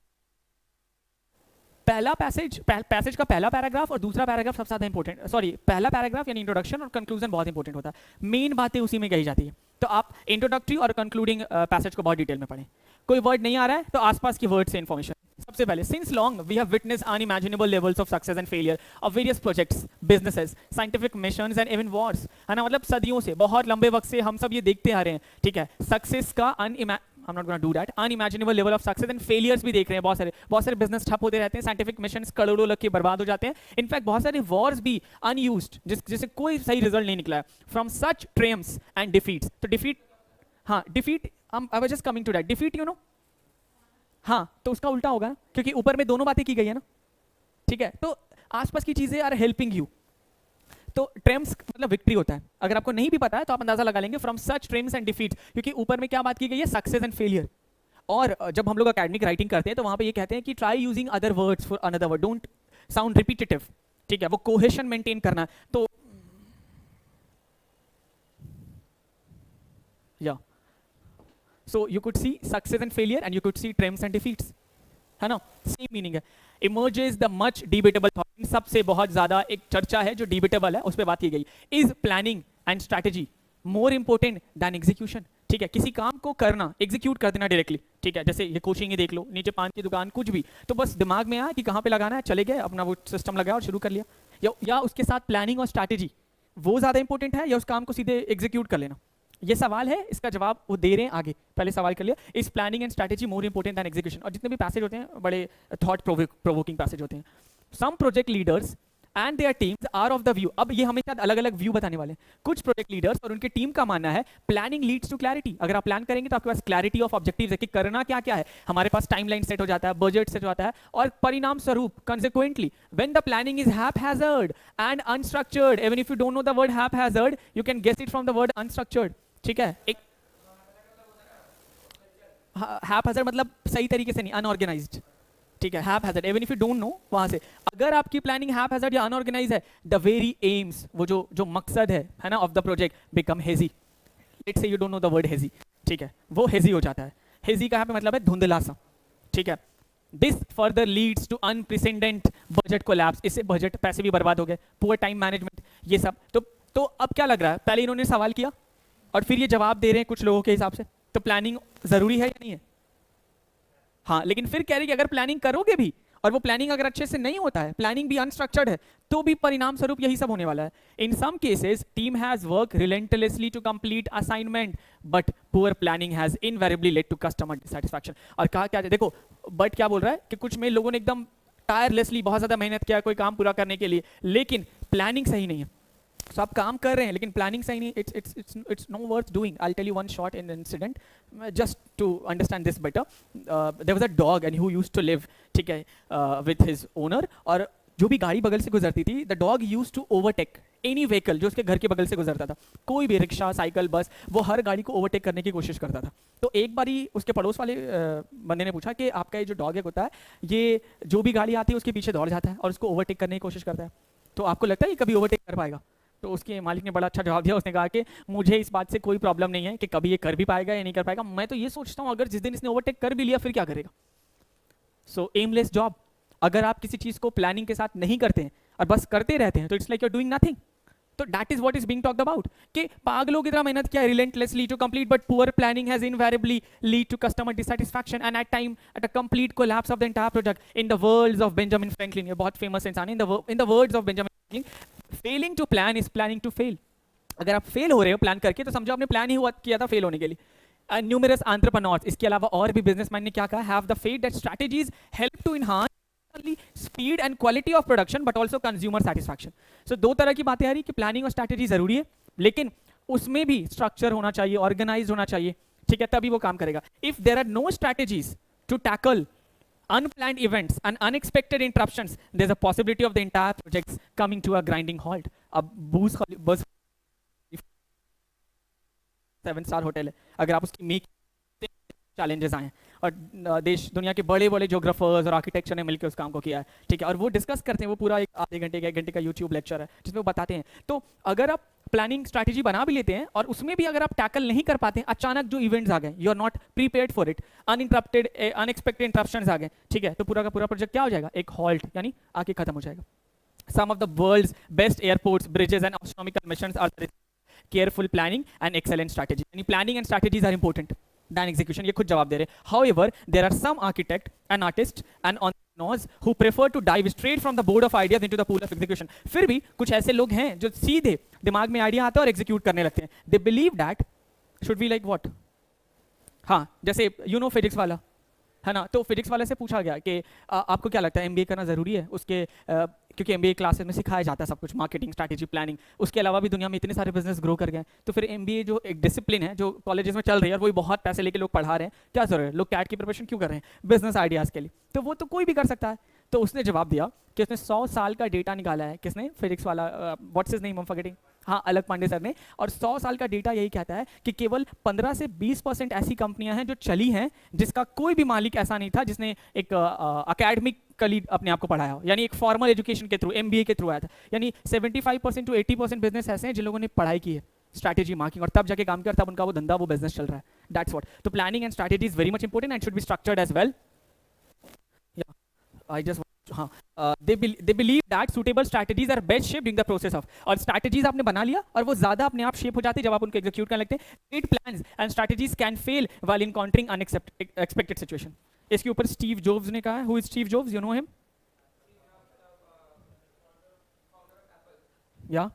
पहला पैसेज का पहला पैराग्राफ और दूसरा पैराग्राफ सबसे ज़्यादा इंपॉर्टेंट, सॉरी पहला पैराग्राफ यानी इंट्रोडक्शन और कंक्लूजन बहुत इंपॉर्टेंट होता है, मेन बातें उसी में कही जाती है, तो आप इंट्रोडक्टरी और कंक्लूडिंग पैसेज को बहुत डिटेल में पढ़ें। कोई वर्ड नहीं आ रहा है तो आसपास की वर्ड से इन्फॉर्मेशन। सबसे पहले, since long we have witness unimaginable levels of success and failure of various projects, businesses, scientific missions and even wars, है ना, मतलब सदियों से, बहुत लंबे वक्त से हम सब ये देखते आ रहे हैं, ठीक है, सक्सेस का I'm not going to do that, unimaginable level of success and failures भी देख रहे हैं, बहुत सारे बिजनेस ठप होते रहते हैं, साइंटिफिक मिशंस करोड़ों लग के बर्बाद हो जाते हैं, इनफैक्ट बहुत सारे वॉर्स भी अनयूज्ड जिससे कोई सही रिजल्ट नहीं निकला है, from such triumphs and defeats. तो डिफीट, हाँ defeat, I was just coming to that, defeat you know, हाँ तो उसका उल्टा होगा, क्योंकि ऊपर में दोनों बातें की गई है ना, ठीक है, तो आसपास की चीजें आर हेल्पिंग यू, तो ट्रेम्स मतलब विक्ट्री होता है, अगर आपको नहीं भी पता है तो आप अंदाजा लगा लेंगे, फ्रॉम सच ट्रेम्स एंड डिफीट्स, क्योंकि ऊपर में क्या बात की गई है, सक्सेस एंड फेलियर। और जब हम लोग एकेडमिक राइटिंग करते हैं तो वहां पे ये कहते हैं कि try using other words for another word, don't sound repetitive, ठीक है, वो कोहेशन मेंटेन करना, तो या so you could see success and failure and you could see triumphs and defeats, है ना, सेम मीनिंग है। Emerges the much debatable thought, इन सबसे बहुत ज्यादा एक चर्चा है जो डिबेटेबल है, उस पर बात की गई, is planning and strategy more important than execution, ठीक है, किसी काम को करना, एग्जीक्यूट कर देना डायरेक्टली, ठीक है, जैसे ये कोचिंग ही देख लो, नीचे पान की दुकान, कुछ भी, तो बस दिमाग में आया कि कहाँ पे लगाना है, चले गए अपना वो सिस्टम लगाया और शुरू कर लिया, या उसके साथ प्लानिंग और स्ट्रैटेजी वो ज्यादा इंपॉर्टेंट है, या उस काम को सीधे एग्जीक्यूट कर लेना, ये सवाल है, इसका जवाब वो दे रहे हैं आगे, पहले सवाल कर लिया, is planning and strategy more important than execution. और जितने भी पैसेज होते हैं बड़े थॉट प्रोवोकिंग पैसेज होते हैं। Some project leaders and their teams are of the view, अब ये हमें शायद अलग अलग व्यू बताने वाले हैं, कुछ प्रोजेक्ट लीडर्स और उनकी टीम का मानना है प्लानिंग लीड्स टू क्लैरिटी, अगर आप प्लान करेंगे तो आपके पास क्लैरिटी ऑफ ऑब्जेक्टिव्स है कि करना क्या क्या है, हमारे पास टाइमलाइन सेट हो जाता है, बजट सेट हो जाता है, और परिणाम स्वरूप consequently when the planning is haphazard and unstructured, even if you don't know the word haphazard you can guess it from the word unstructured, ठीक है, एक हैपहैजर्ड मतलब सही तरीके से नहीं, अनऑर्गेनाइज्ड, ठीक है, haphazard, even if you don't know, वहां से अगर आपकी प्लानिंग हैप हैजर्ड या अनऑर्गेनाइज है, द वेरी एम्स, वो जो मकसद है ना, of the project become hazy. Let's say you don't know the word hazy, ठीक है, वो हेजी हो जाता है. हेजी का यहाँ पे मतलब है धुंधला सा, ठीक है. This further leads to unprecedented budget collapse, इससे बजट पैसे भी बर्बाद हो गए, पुअर टाइम मैनेजमेंट, ये सब. तो अब क्या लग रहा है, पहले इन्होंने सवाल किया और फिर ये जवाब दे रहे हैं कुछ लोगों के हिसाब से, तो प्लानिंग जरूरी है या नहीं है? हाँ, लेकिन फिर कह रहे कि अगर प्लानिंग करोगे भी और वो प्लानिंग अगर अच्छे से नहीं होता है, प्लानिंग भी अनस्ट्रक्चर्ड है, तो भी परिणाम स्वरूप यही सब होने वाला है. In some cases team has work relentlessly to complete assignment, but poor planning has invariably led to customer dissatisfaction. और कहा क्या, देखो बट क्या बोल रहा है कि कुछ में लोगों ने एकदम टायरलेसली बहुत ज्यादा मेहनत किया कोई काम पूरा करने के लिए, लेकिन प्लानिंग सही नहीं है. So आप काम कर रहे हैं लेकिन प्लानिंग सही नहीं, it's no worth doing. I'll tell you one short incident just to understand this better. There was a dog and who used to live, ठीक है, with his owner, और जो भी गाड़ी बगल से गुजरती थी, the dog used to overtake any vehicle जो उसके घर के बगल से गुजरता था, कोई भी रिक्शा, साइकिल, बस, वो हर गाड़ी को ओवरटेक करने की कोशिश करता था. तो एक बारी उसके पड़ोस वाले बंदे ने पूछा कि आपका ये जो डॉग है होता है, ये जो भी गाड़ी आती है उसके पीछे दौड़ जाता है और उसको ओवरटेक करने की कोशिश करता है, तो आपको लगता है ये कभी ओवरटेक कर पाएगा? तो उसके मालिक ने बड़ा अच्छा जवाब दिया. उसने कहा कि मुझे इस बात से कोई प्रॉब्लम नहीं है कि कभी ये कर भी पाएगा या नहीं कर पाएगा, मैं तो ये सोचता हूँ अगर जिस दिन इसने ओवरटेक कर भी लिया फिर क्या करेगा. सो एमलेस जॉब. अगर आप किसी चीज को प्लानिंग के साथ नहीं करते हैं और बस करते रहते हैं, तो it's like you are doing nothing. तो that is what is being talked about कि पागलों की तरह मेहनत किया relentlessly to complete, but poor planning has invariably lead to customer dissatisfaction and at a complete collapse of the entire project. In the words of Benjamin Franklin, ये बहुत फेमस इंसान है, in the words of Benjamin Franklin, failing to plan is planning to fail. अगर आप फेल हो रहे हो प्लान करके, तो समझो आपने प्लान ही हुआ किया था फेल होने के लिए. न्यूमरस एंटरप्रेन्योर्स, इसके अलावा और भी बिजनेसमैन ने क्या कहा, have the faith that strategies help to enhance speed and quality of production but also consumer satisfaction. So दो तरह की बातें आ रही कि प्लानिंग और स्ट्रैटेजी जरूरी है, लेकिन उसमें भी स्ट्रक्चर होना चाहिए, ऑर्गेनाइज होना चाहिए, ठीक है, तभी वो काम करेगा. If there are no strategies to tackle unplanned events and unexpected interruptions, there's a possibility of the entire projects coming to a grinding halt. अब बस 7-star होटल है, अगर आप उसकी मेक चैलेंजेस आए और देश दुनिया के बड़े बड़े ज्योग्राफर्स और आर्किटेक्चर ने मिलकर उस काम को किया है, ठीक है, और वो डिस्कस करते हैं, वो पूरा एक आधे घंटे का 1 घंटे का यूट्यूब लेक्चर है जिसमें वो बताते हैं. तो अगर आप प्लानिंग स्ट्रैटेजी बना भी लेते हैं और उसमें भी अगर आप टैकल नहीं कर पाते हैं, अचानक जो इवेंट्स आ गए, you are not prepared for it, uninterrupted unexpected interruptions आ गए, ठीक है, तो पूरा का पूरा प्रोजेक्ट क्या हो जाएगा, एक हॉल्ट, यानी आके खत्म हो जाएगा. Some of the world's best airports, bridges and astronomical missions are careful planning and excellent strategy. Any planning and strategies are important than execution. ये खुद जवाब दे रहे. However, there are some architect and artists and entrepreneurs who prefer to dive straight from the board of ideas into the pool of execution. फिर भी कुछ ऐसे लोग हैं जो सीधे दिमाग में आइडिया आता है और एग्जीक्यूट करने लगते हैं. They believe that should be like what? हाँ, जैसे you know फिजिक्स वाला है ना, तो फिजिक्स वाले से पूछा गया कि आपको क्या लगता है एमबीए करना ज़रूरी है, उसके क्योंकि एमबीए क्लासेस में सिखाया जाता है सब कुछ, मार्केटिंग, स्ट्रैटेजी, प्लानिंग, उसके अलावा भी दुनिया में इतने सारे बिजनेस ग्रो कर गए, तो फिर एमबीए जो एक डिसिप्लिन है जो कॉलेजेस में चल रही है और वही बहुत पैसे लेके लोग पढ़ा रहे हैं, क्या जरूरत है, लोग कैट की प्रिपरेशन क्यों कर रहे हैं, बिजनेस आइडियाज़ के लिए, तो वो तो कोई भी कर सकता है. तो उसने जवाब दिया कि उसने 100 साल का डेटा निकाला है, किसने, फिजिक्स वाला, what's his name, I am forgetting, हाँ, अलग पांडे सर ने, और 100 साल का डेटा यही कहता है कि केवल 15 से 20% ऐसी कंपनियां हैं जो चली हैं जिसका कोई भी मालिक ऐसा नहीं था जिसने एक अकेडमिकली अपने आप को पढ़ाया हो, यानी एक फॉर्मल एजुकेशन के थ्रू, एमबीए के थ्रू आया था. यानी 75% टू 80% बिजनेस ऐसे हैं जिन लोगों ने पढ़ाई की है स्ट्रैटेजी, मार्केटिंग, और तब जाके काम किया, तब उनका वो धंधा, वो बिजनेस चल रहा है. That's what. तो planning and strategy is very much important and should be structured as well. I just हाँ, they believe that suitable strategies are best shaped during the process of, और strategies आपने बना लिया और वो ज़्यादा अपने आप शेप हो जाती है जब आप उनको execute करने लगते हैं. Great plans and strategies can fail while encountering unexpected situation. इसके ऊपर स्टीव जॉब्स ने कहा है. Who is Steve Jobs? You know him? Yeah.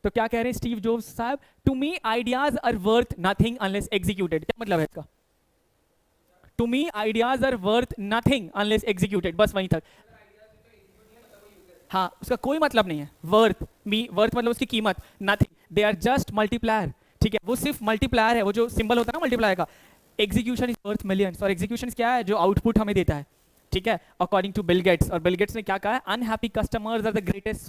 तो क्या कह रहे हैं स्टीव जॉब्स साहब, to me ideas are worth nothing unless executed. क्या मतलब है इसका? To me ideas are worth nothing unless executed, बस वहीं तक. हाँ, उसका कोई मतलब नहीं है. वर्थ मतलब उसकी कीमत, nothing, they are just multiplier, ठीक है, वो सिर्फ मल्टीप्लायर है, वो जो सिंबल होता है ना मल्टीप्लायर का. एग्जीक्यूशन इज वर्थ मिलियंस, और एग्जीक्यूशन क्या है, जो आउटपुट हमें देता है, ठीक है, अकॉर्डिंग टू बिल गेट्स. और बिल गेट्स ने क्या कहा है, unhappy customers are the greatest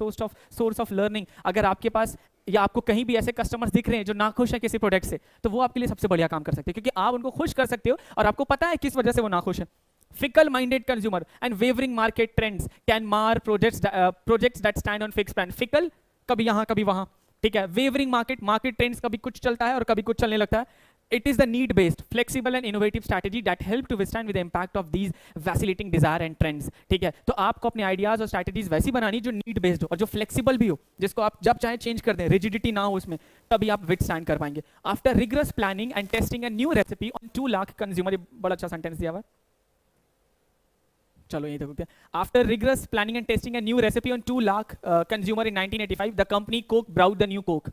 source of learning. अगर आपके पास या आपको कहीं भी ऐसे कस्टमर्स दिख रहे हैं जो ना खुश है किसी प्रोडक्ट से, तो वो आपके लिए सबसे बढ़िया काम कर सकते हैं, क्योंकि आप उनको खुश कर सकते हो और आपको पता है किस वजह से वो ना खुश है. Fickle minded consumer and wavering market trends can mar projects that stand on fixed plan. Fickle, कभी यहाँ कभी वहाँ, ठीक है. Wavering market trends, कभी कुछ चलता है और कभी कुछ चलने लगता है. It is the need based, flexible and innovative strategy that help to withstand with the impact of these vacillating desire and trends. ठीक है. तो आपको अपने आइडियाज और स्ट्रैटेजीज वैसी बनानी जो नीड बेस्ड हो और जो फ्लेक्सिबल भी हो, जिसको आप जब चाहे चेंज कर दें, रिजिडिटी ना हो उसमें, तभी आप विथस्टैंड कर पाएंगे. After rigorous planning and testing a new recipe on 2 lakh consumer, बड़ा अच्छा सेंटेंस दिया हुआ है. चलो यही देखो क्या. After rigorous planning and testing a new recipe on 2 lakh consumer in 1985, the company Coke brewed the new Coke.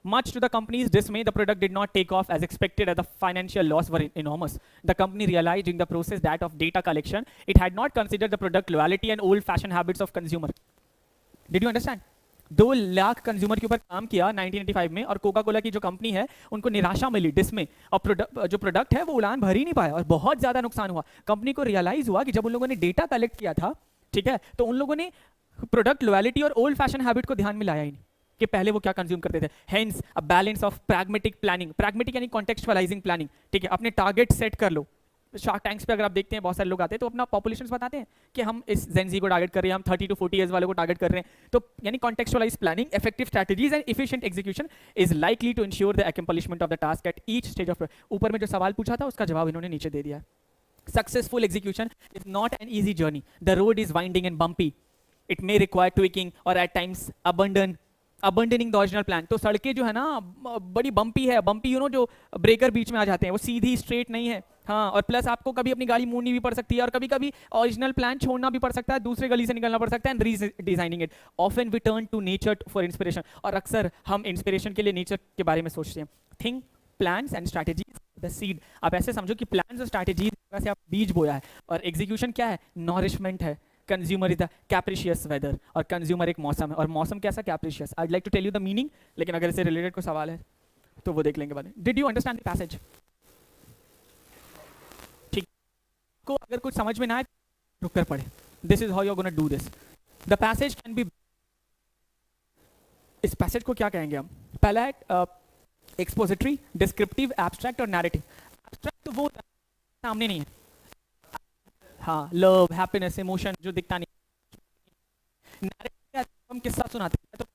Much to the company's dismay, the product did not take off as expected, as the financial loss were enormous. The company realized during the process that of data collection, it had not considered the product loyalty and old-fashioned habits of consumer. Did you understand? 2 lakh consumer के ऊपर काम किया 1985 में, और कोका कोला की जो कंपनी है उनको निराशा मिली, डिसमे, और जो प्रोडक्ट है वो उड़ान भर ही नहीं पाया और बहुत ज्यादा नुकसान हुआ. कंपनी को रियलाइज हुआ कि जब उन लोगों ने डेटा कलेक्ट किया था, ठीक है, तो उन लोगों ने प्रोडक्ट लॉयल्टी और ओल्ड फैशन हैबिट को ध्यान में लाया ही नहीं कि पहले वो क्या कंज्यूम करते थे. Hence a balance of pragmatic planning. Pragmatic यानी कॉन्टेक्चुअलाइजिंग प्लानिंग, ठीक है. अपने टारगेट सेट कर लो. शार्क टैंक्स पे अगर आप देखते हैं बहुत सारे लोग आते हैं तो अपना पॉपुलेशन बताते हैं कि हम इस जेनजी को टारगेट कर रहे हैं, हम 30 to 40 इयर्स वालों को टारगेट कर रहे हैं. तो यानी contextualize planning, effective strategies and efficient execution is likely to ensure the accomplishment of the task at each stage of. ऊपर में जो सवाल पूछा था उसका जवाब इन्होंने नीचे दे दिया है. Successful execution is not an easy journey. The road is winding and bumpy. It may require tweaking or at times abandoning the original plan. तो सड़कें जो है ना बड़ी बम्पी है. बम्पी यू नो जो ब्रेकर बीच में आ जाते हैं, वो सीधी स्ट्रेट नहीं है. हाँ, और प्लस आपको कभी अपनी गाड़ी मोड़नी भी पड़ सकती है और कभी कभी ओरिजिनल प्लान छोड़ना भी पड़ सकता है, दूसरे गली से निकलना पड़ सकता है, and redesigning it. Often we turn to nature for inspiration. और अक्सर हम इंस्पिरेशन के लिए नेचर के बारे में सोचते हैं. Think plans and strategies the seed. आप ऐसे समझो कि प्लान्स और स्ट्रैटेजीज से आप बीज बोया है और एग्जीक्यूशन क्या है, नॉरिशमेंट है. Consumer is the capricious weather, और कंज्यूमर एक मौसम है, और मौसम कैसा, capricious. I would like to tell you the meaning, लेकिन अगर इससे रिलेटेड कोई सवाल है तो वो देख लेंगे बाद में. Did you understand the passage? ठीक, को अगर कुछ समझ में ना आए रुक कर पढ़े. This is how you are gonna do this. The passage can be, इस पैसेज को क्या कहेंगे हम? पहला है एक्सपोजिटरी, डिस्क्रिप्टिव, एब्स्ट्रैक्ट और नैरेटिव. एब्स्ट्रैक्ट तो वो सामने नहीं है, हाँ, लव, हैप्पीनेस, इमोशन जो दिखता नहीं. नैरेटिव हम किस्सा सुनाते हैं तो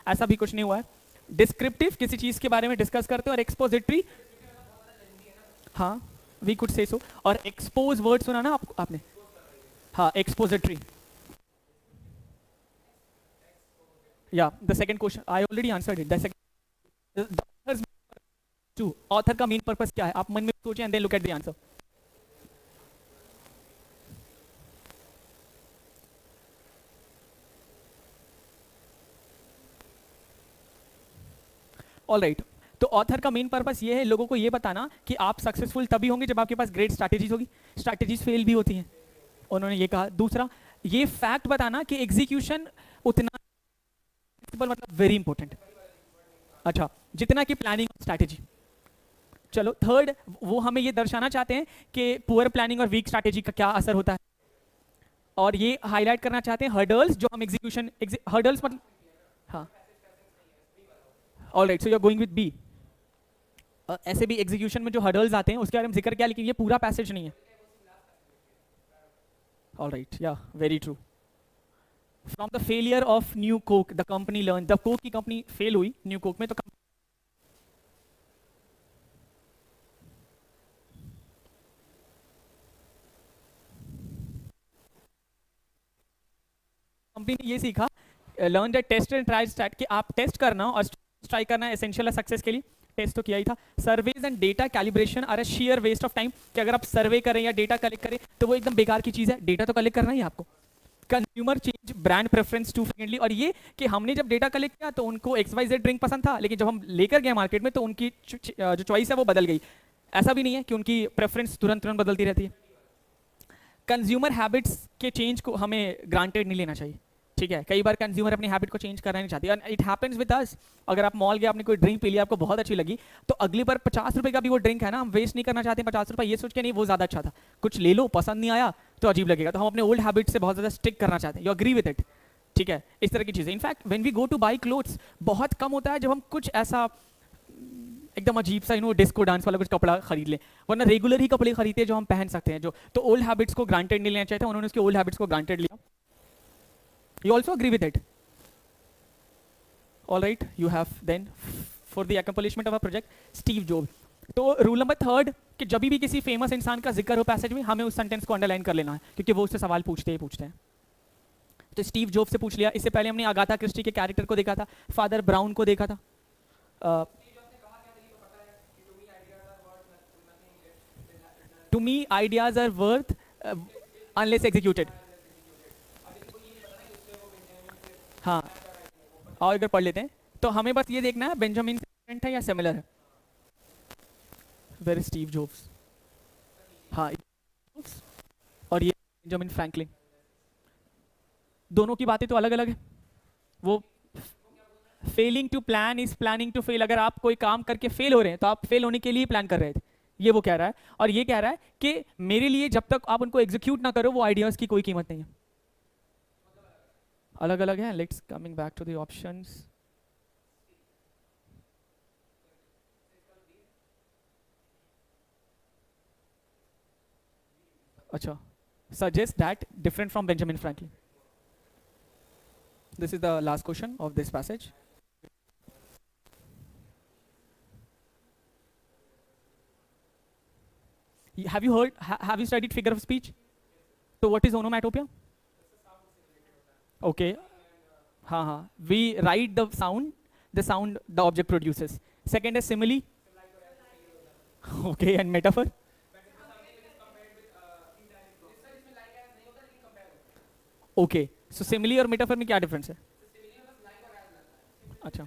ऐसा भी कुछ नहीं हुआ है. डिस्क्रिप्टिव किसी चीज के बारे में डिस्कस करते हैं, और एक्सपोजिटरी, हाँ, वी कुड से सो. और एक्सपोज वर्ड सुना ना आपने, हाँ, expository. Yeah the second question I already answered it. The second, author का मेन पर्पस क्या है, आप मन में सोचें and then look at the answer. All right. तो ऑथर का मेन पर्पस ये है लोगों को ये बताना कि आप सक्सेसफुल तभी होंगे जब आपके पास ग्रेट स्ट्रैटेजीज होगी. स्ट्रैटेजीज फेल भी होती हैं, उन्होंने ये कहा. दूसरा, ये फैक्ट बताना कि एग्जीक्यूशन उतना, मतलब वेरी इंपॉर्टेंट, अच्छा, जितना कि प्लानिंग और स्ट्रैटेजी. चलो थर्ड, वो हमें ये दर्शाना चाहते हैं कि पुअर प्लानिंग और वीक स्ट्रैटेजी का क्या असर होता है, और ये हाईलाइट करना चाहते हैं हर्डल्स जो हम एग्जीक्यूशन, हर्डल्स मतलब, हाँ, alright. So you are going with B. ऐसे भी एग्जीक्यूशन में जो हर्डल्स आते हैं उसके बारे में जिक्र किया, लेकिन ये पूरा पैसेज नहीं है. Alright, yeah very true. From the failure of new Coke the company learn. The Coke की कंपनी फेल हुई न्यू कोक में, तो कंपनी ने ये सीखा, learn the test and try start, कि आप टेस्ट करना और ट्राई करना एसेंशियल है सक्सेस के लिए. टेस्ट तो किया ही था. Surveys and data calibration are a sheer waste of time, कि अगर आप सर्वे करें या डेटा कलेक्ट करें तो वो एकदम बेकार की चीज़ है. डेटा तो कलेक्ट करना ही आपको. Consumer change brand preference too frequently, और ये कि हमने जब डेटा कलेक्ट किया तो उनको XYZ ड्रिंक पसंद था, लेकिन जब हम लेकर गए मार्केट में तो उनकी जो चॉइस है वो बदल गई. ऐसा भी नहीं है कि उनकी प्रेफरेंस तुरंत तुरंत बदलती रहती है. कंज्यूमर हैबिट्स के चेंज को हमें ग्रांटेड नहीं लेना चाहिए. ठीक है, कई बार कंज्यूमर अपनी हैबिट को चेंज करना नहीं चाहती. And it happens with us. अगर आप मॉल गए, आपने कोई ड्रिंक पी लिया, आपको बहुत अच्छी लगी, तो अगली बार 50 रुपए का भी वो ड्रिंक है ना, हम वेस्ट नहीं करना चाहते 50 रुपए ये सोच के नहीं वो ज़्यादा अच्छा था, कुछ ले लो, पसंद नहीं आया तो अजीब लगेगा, तो हम अपने ओल्ड हैबिट से बहुत ज़्यादा स्टिक करना चाहते हैं. You agree with it? ठीक है, इस तरह की चीज़ें. In fact when we go to buy clothes बहुत कम होता है जब हम कुछ ऐसा एकदम अजीब सा डिस्को डांस वाला कुछ कपड़ा खरीद लें, वरना रेगुलर ही कपड़े खरीदते हैं जो हम पहन सकते हैं, जो तो ओल्ड हैबिट्स को ग्रांटेड नहीं लेना चाहते, उन्होंने उसके ओल्ड हैबिट्स को ग्रांटेड लिया. You also agree with it? All right, you have then for the accomplishment of a project Steve Jobs. तो रूल नंबर थर्ड कि जब भी किसी फेमस इंसान का जिक्र हो पैसेज में, हमें उस सेंटेंस को अंडरलाइन कर लेना है, क्योंकि वो उससे सवाल पूछते ही पूछते हैं. तो स्टीव जॉब्स से पूछ लिया. इससे पहले हमने अगाथा क्रिस्टी के कैरेक्टर को देखा था, फादर ब्राउन को देखा था. To me ideas are worth unless executed. हाँ, और अगर पढ़ लेते हैं तो हमें बस ये देखना है बेंजामिन है या सिमिलर है. Where is Steve Jobs? हाँ, और ये बेंजामिन फ्रैंकलिन. दोनों की बातें तो अलग अलग है. वो failing to plan is planning to fail. अगर आप कोई काम करके फेल हो रहे हैं तो आप फेल होने के लिए प्लान कर रहे थे, ये वो कह रहा है. और ये कह रहा है कि मेरे लिए जब तक आप उनको एग्जीक्यूट ना करो वो आइडियाज की कोई कीमत नहीं है. अलग अलग है. Let's coming back to the options. अच्छा, suggest that different from Benjamin Franklin. This is the last question of this passage. Have you heard, have you studied figure of speech? So what is onomatopoeia? Okay. हाँ, we write the sound the object produces. Second is simile. Okay, and metaphor? Okay, so simile और मेटाफर में क्या डिफरेंस है? अच्छा,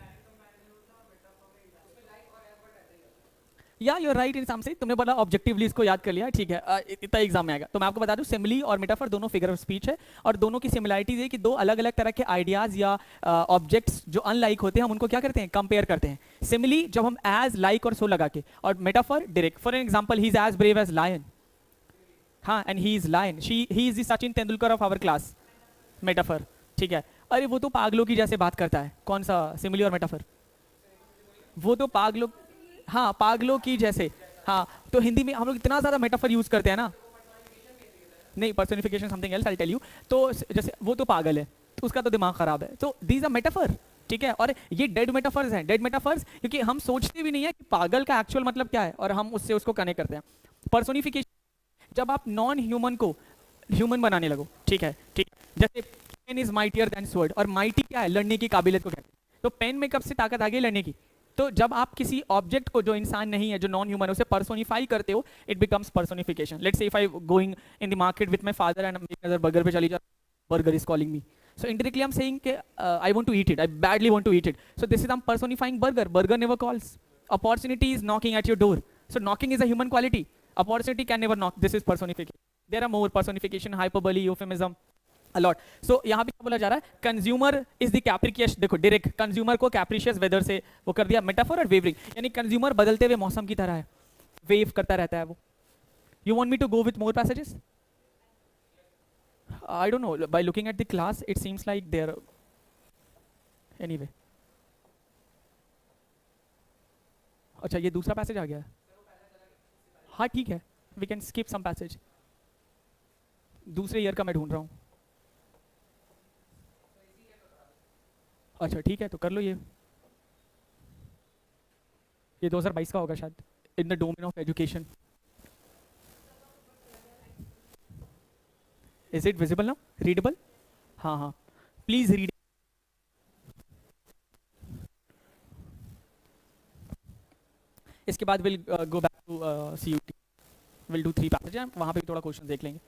yeah you are right in some sense. तुमने बोला ऑब्जेक्टिवली इसको याद कर लिया, ठीक है. इतना एग्जाम में आएगा. तो मैं आपको बता दूं, सिमिली और मेटाफर दोनों फिगर ऑफ स्पीच है, और दोनों की सिमिलरिटीज है कि दो अलग अलग तरह के आइडियाज या ऑब्जेक्ट्स जो अनलाइक होते हैं हम उनको क्या करते हैं, कंपेयर करते हैं. सिमिली जब हम एज, लाइक और सो लगा के, और metaphor direct. For an example, he is as brave as lion. हाँ, and he is lion. He is the Sachin Tendulkar of our class. Metaphor, ठीक है. अरे वो तो पागलों की जैसे बात करता है. कौन सा, सिमिली और मेटाफर? वो तो पागलों, हाँ, पागलों की जैसे. हाँ, तो हिंदी में हम लोग इतना ज़्यादा मेटाफर यूज़ करते हैं ना. नहीं, personification something else, I tell you. तो जैसे वो तो पागल है, तो उसका तो दिमाग खराब है. तो दीज आर मेटाफर, ठीक है. और ये डेड मेटाफर्स हैं. डेड मेटाफर्स क्योंकि हम सोचते भी नहीं है कि पागल का एक्चुअल मतलब क्या है, और हम उससे उसको कनेक्ट करते हैं. पर्सोनिफिकेशन, जब आप नॉन ह्यूमन को ह्यूमन बनाने लगो, ठीक है, ठीक. जैसे pen is mightier than sword, और माइटी क्या है, लड़ने की काबिलियत को कहते हैं. तो पेन में कब से ताकत आ गई लड़ने की? तो जब आप किसी ऑब्जेक्ट को जो इंसान नहीं है, जो नॉन ह्यूमन है, उसे पर्सोनिफाई करते हो, it becomes personification. Let's say if I going in the market with my father and other burger पे चली जा, burger is calling me, so indirectly I'm saying कि I want to eat it, I badly want to eat it, so this is I'm personifying burger. Burger never calls. Opportunity is knocking at your door, so knocking is a human quality. Opportunity can never knock. This is personification. There are more personification, hyperbole, euphemism, a lot. So यहाँ पे क्या बोला जा रहा है, कंज्यूमर इज द कैप्रिशियस. देखो डायरेक्ट कंज्यूमर को कैप्रिशियस वेदर से वो कर दिया. मेटाफोर और वेवरिंग, यानी कंज्यूमर बदलते हुए मौसम की तरह है, वेव करता रहता है वो. You want me to go with more passages? I don't know, by looking at the class it seems like they're anyway. अच्छा, ये दूसरा पैसेज आ गया है. हाँ ठीक है, we can skip some passage. दूसरे ईयर का मैं ढूंढ रहा हूँ. अच्छा ठीक है, तो कर लो ये 2022 का होगा शायद. In the domain of education. Is it visible now? Readable? हाँ हाँ, please read. इसके बाद we'll go back to CUT. We'll do 3 passages. वहाँ पे भी थोड़ा क्वेश्चन देख लेंगे.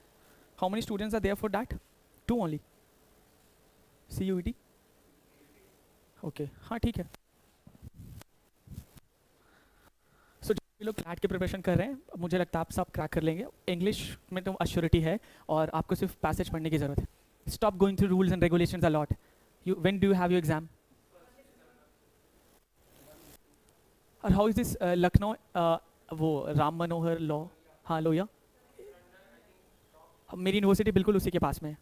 How many students are there for that? 2 only. CUT? Okay, हाँ ठीक है. So जो लोग क्लैट की प्रिपरेशन कर रहे हैं, मुझे लगता है आप सब क्रैक कर लेंगे. इंग्लिश में तो अश्योरिटी है, और आपको सिर्फ पैसेज पढ़ने की ज़रूरत है. Stop going through rules and regulations a lot. You when do you have your exam? और हाउ इज दिस लखनऊ, वो राम मनोहर लॉ, हाँ लोहिया, मेरी यूनिवर्सिटी बिल्कुल उसी के पास में है.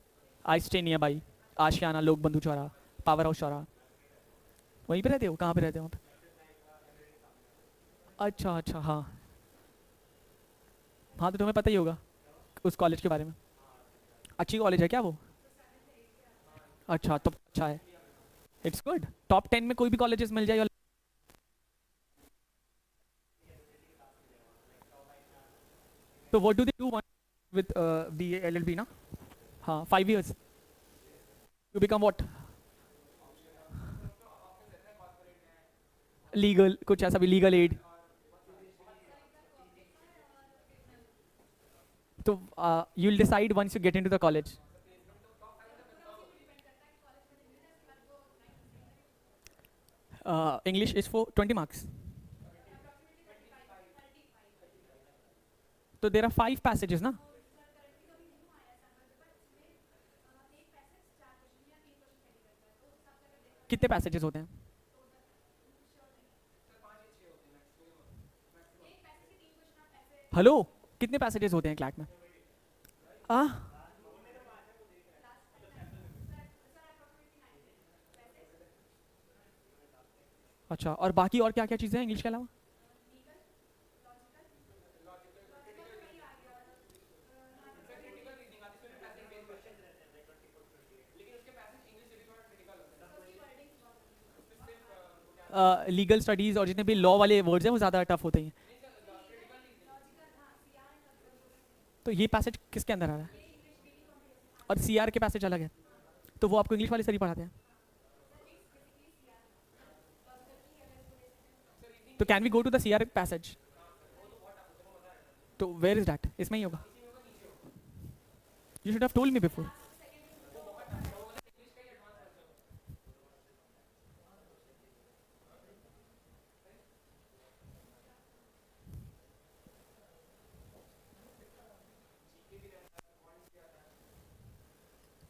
आई स्टे नियर बाई आशियाना, लोक बंधु चौराहा, पावर हाउस चौराहा. वहीं पे रहते हो? कहाँ पे रहते हो वहाँ पे? अच्छा अच्छा, हाँ हाँ, तो तुम्हें पता ही होगा उस कॉलेज के बारे में। अच्छी कॉलेज है क्या वो? अच्छा, तो अच्छा है। इट्स गुड, टॉप 10 में कोई भी कॉलेजेस मिल जाए। तो what do they do with B L L B ना? हाँ, 5 years। You become what? Legal, कुछ ऐसा भी, लीगल एड। तो you will decide once you get into the college. English is for 20 marks। तो देर आर 5 passages ना? कितने पैसेजेस होते हैं? हेलो, कितने पैसेजेस होते हैं क्लैट में? आ अच्छा, और बाकी और क्या क्या चीज़ें हैं इंग्लिश के अलावा? लीगल स्टडीज और जितने भी लॉ वाले वर्ड्स हैं वो ज़्यादा टफ होते हैं। तो ये पैसेज किसके अंदर आ रहा है? और सी आर के पैसेज अलग है? तो वो आपको इंग्लिश वाले सर ही पढ़ाते हैं? तो can we go to the C R passage? तो वेयर इज दैट? इसमें ही होगा? You should have told me before.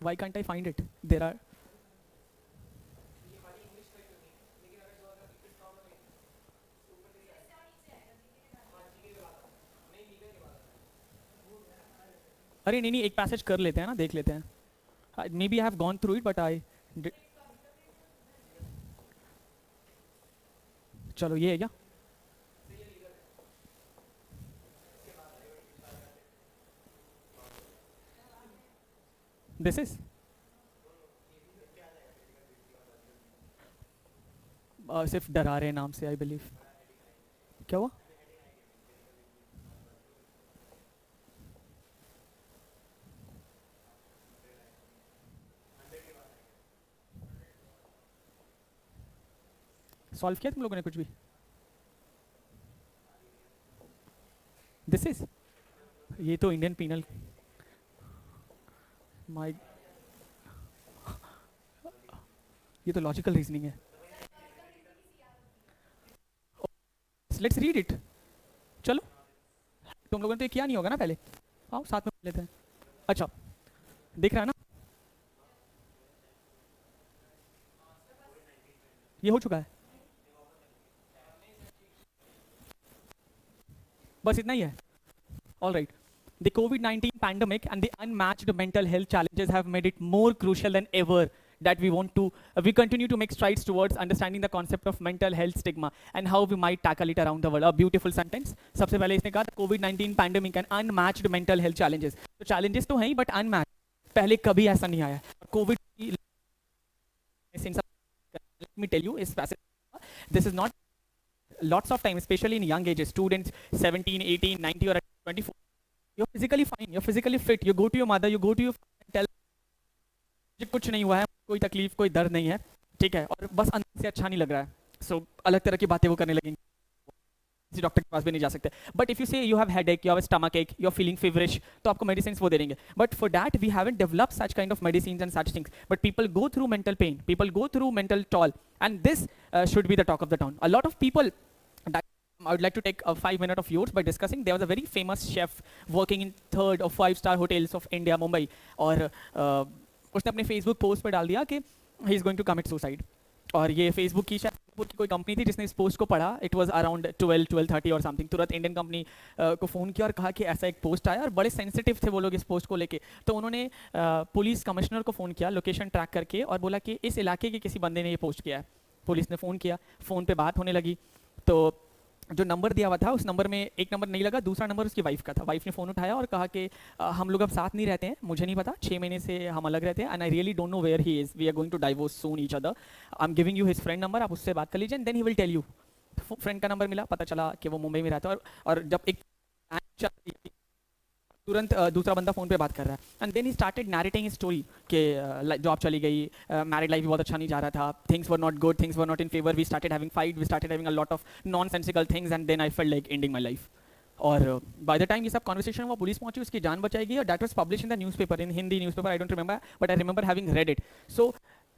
Why can't I find it? There are. अरे नहीं नहीं, एक पैसेज कर लेते हैं ना, देख लेते हैं। Maybe I have gone through it but I. चलो, ये है क्या? दिस इज सिर्फ डरा रहे नाम से, आई बिलीव। क्या हुआ? सॉल्व किया तुम लोगों ने कुछ भी? दिस इज, ये तो इंडियन पीनल, माय, ये तो लॉजिकल रीजनिंग है। Let's read it. चलो, तुम लोगों ने तो ये किया नहीं होगा ना पहले? आओ साथ में पढ़ लेते हैं। अच्छा, दिख रहा है ना? ये हो चुका है? बस इतना ही है? All right. The COVID-19 pandemic and the unmatched mental health challenges have made it more crucial than ever that we continue to make strides towards understanding the concept of mental health stigma and how we might tackle it around the world. A beautiful sentence. सबसे पहले इसने कहा COVID-19 pandemic and unmatched mental health challenges. तो challenges तो हैं ही, but unmatched. पहले कभी ऐसा नहीं आया। COVID, let me tell you, इस passage, this is not lots of time, especially in young ages, students 17, 18, 90 or 24. You're physically fine, you're physically fit, you go to your mother, you go to your father and tell मुझे कुछ नहीं हुआ है, कोई तकलीफ, कोई दर्द नहीं है, ठीक है, और बस अंदर से अच्छा नहीं लग रहा है, सो अलग तरह की बातें वो करने लगेंगे, किसी डॉक्टर के पास भी नहीं जा सकते। But if you say you have headache, you have stomach ache, you are feeling feverish, तो आपको मेडिसिन वो दे देंगे। But for that we haven't developed such kind of medicine and such things, but people go through mental pain, people go through mental toll, and this should be the talk of the town. A lot of people that I would like to take a 5 minute of yours by discussing. There was a very famous chef working in 3rd or 5-star hotels of India, Mumbai, और उसने अपने फेसबुक पोस्ट पर डाल दिया कि he is going to commit suicide. और ये फेसबुक की शायद की कोई कंपनी थी जिसने इस पोस्ट को पढ़ा, इट वाज अराउंड 12:30 और समथिंग, तुरंत इंडियन कंपनी को फ़ोन किया और कहा कि ऐसा एक पोस्ट आया, और बड़े सेंसिटिव थे वो लोग इस पोस्ट को लेके। तो उन्होंने पुलिस कमिश्नर को फ़ोन किया लोकेशन ट्रैक करके और बोला कि इस इलाके के किसी बंदे ने ये पोस्ट किया है। पुलिस ने फ़ोन किया, फ़ोन पे बात होने लगी, तो जो नंबर दिया हुआ था उस नंबर में एक नंबर नहीं लगा, दूसरा नंबर उसकी वाइफ का था। वाइफ ने फ़ोन उठाया और कहा कि हम लोग अब साथ नहीं रहते हैं, मुझे नहीं पता, 6 महीने से हम अलग रहते हैं, and I really don't know where he is, we are going to divorce soon each other, I am giving you his friend number, आप उससे बात कर लीजिए and then he will tell you. Friend का नंबर मिला, पता चला कि वो मुंबई में रहता है, और जब एक तुरंत दूसरा बंदा फोन पे बात कर रहा है and then he started narrating his story कि जॉब चली गई, मैरिड लाइफ भी बहुत अच्छा नहीं जा रहा था, things were not good, things were not in favour, we started having fight, we started having a lot of nonsensical things and then I felt like ending my life. और बाय द टाइम ये सब कॉन्वर्सेशन हुआ, पुलिस पहुंची, उसकी जान बचाई गई, और that was publish in the newspaper, in Hindi newspaper, I don't remember but I remember having read it. So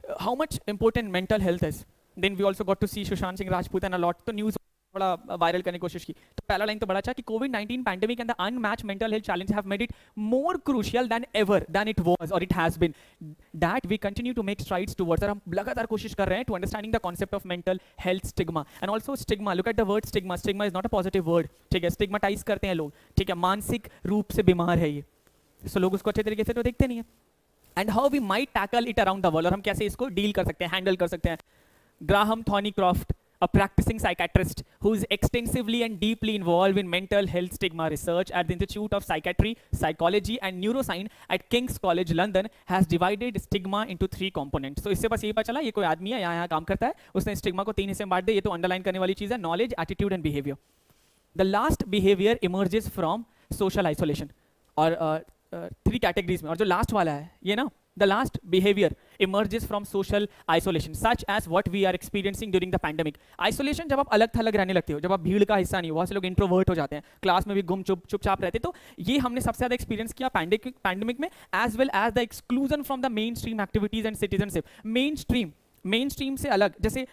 how much important mental health is. Then we also got to see Sushant Singh Rajput and a lot, तो न्यूज़ थोड़ा वायरल करने की कोशिश की। तो पहला लाइन तो बड़ा अच्छा कि कोविड-19 pandemic and the unmatched mental health challenge have made it more crucial than ever then it was और it has been that we continue to make strides towards, और हम लगातार कोशिश कर रहे हैं to understanding the concept of mental health stigma and also stigma, look at the word stigma, stigma is not a positive word, ठीक है, स्टिग्माटाइज करते हैं लोग, ठीक है, मानसिक रूप से बीमार है ये, सो लोग उसको अच्छे तरीके से तो देखते नहीं है। And how we might tackle it around the world, और हम कैसे इसको डील कर सकते हैं, हैंडल कर सकते हैं। Graham Thornycroft, a practicing psychiatrist who is extensively and deeply involved in mental health stigma research at the Institute of Psychiatry, Psychology and Neuroscience at King's College London, has divided stigma into 3 components. So इससे बस यही पता चला ये कोई आदमी है यहाँ काम करता है, उसने स्टिग्मा को 3 हिस्से में बांट दिया। ये तो अंडरलाइन करने वाली चीज़ है, knowledge, attitude and behaviour. The last behaviour emerges from social isolation, और 3 कैटेगरीज में, और जो लास्ट वाला है ये ना, the last behavior emerges from social isolation such as what we are experiencing during the pandemic. Isolation जब आप अलग थलग रहने लगते हो, जब आप भीड़ का हिस्सा नहीं हो, बहुत से लोग इंट्रोवर्ट हो जाते हैं, क्लास में भी गुम चुपचाप रहते हैं, तो ये हमने सबसे ज़्यादा एक्सपीरियंस किया पैंडेमिक में, as well as the exclusion from the main stream activities and citizenship. Main stream से अलग, जैसे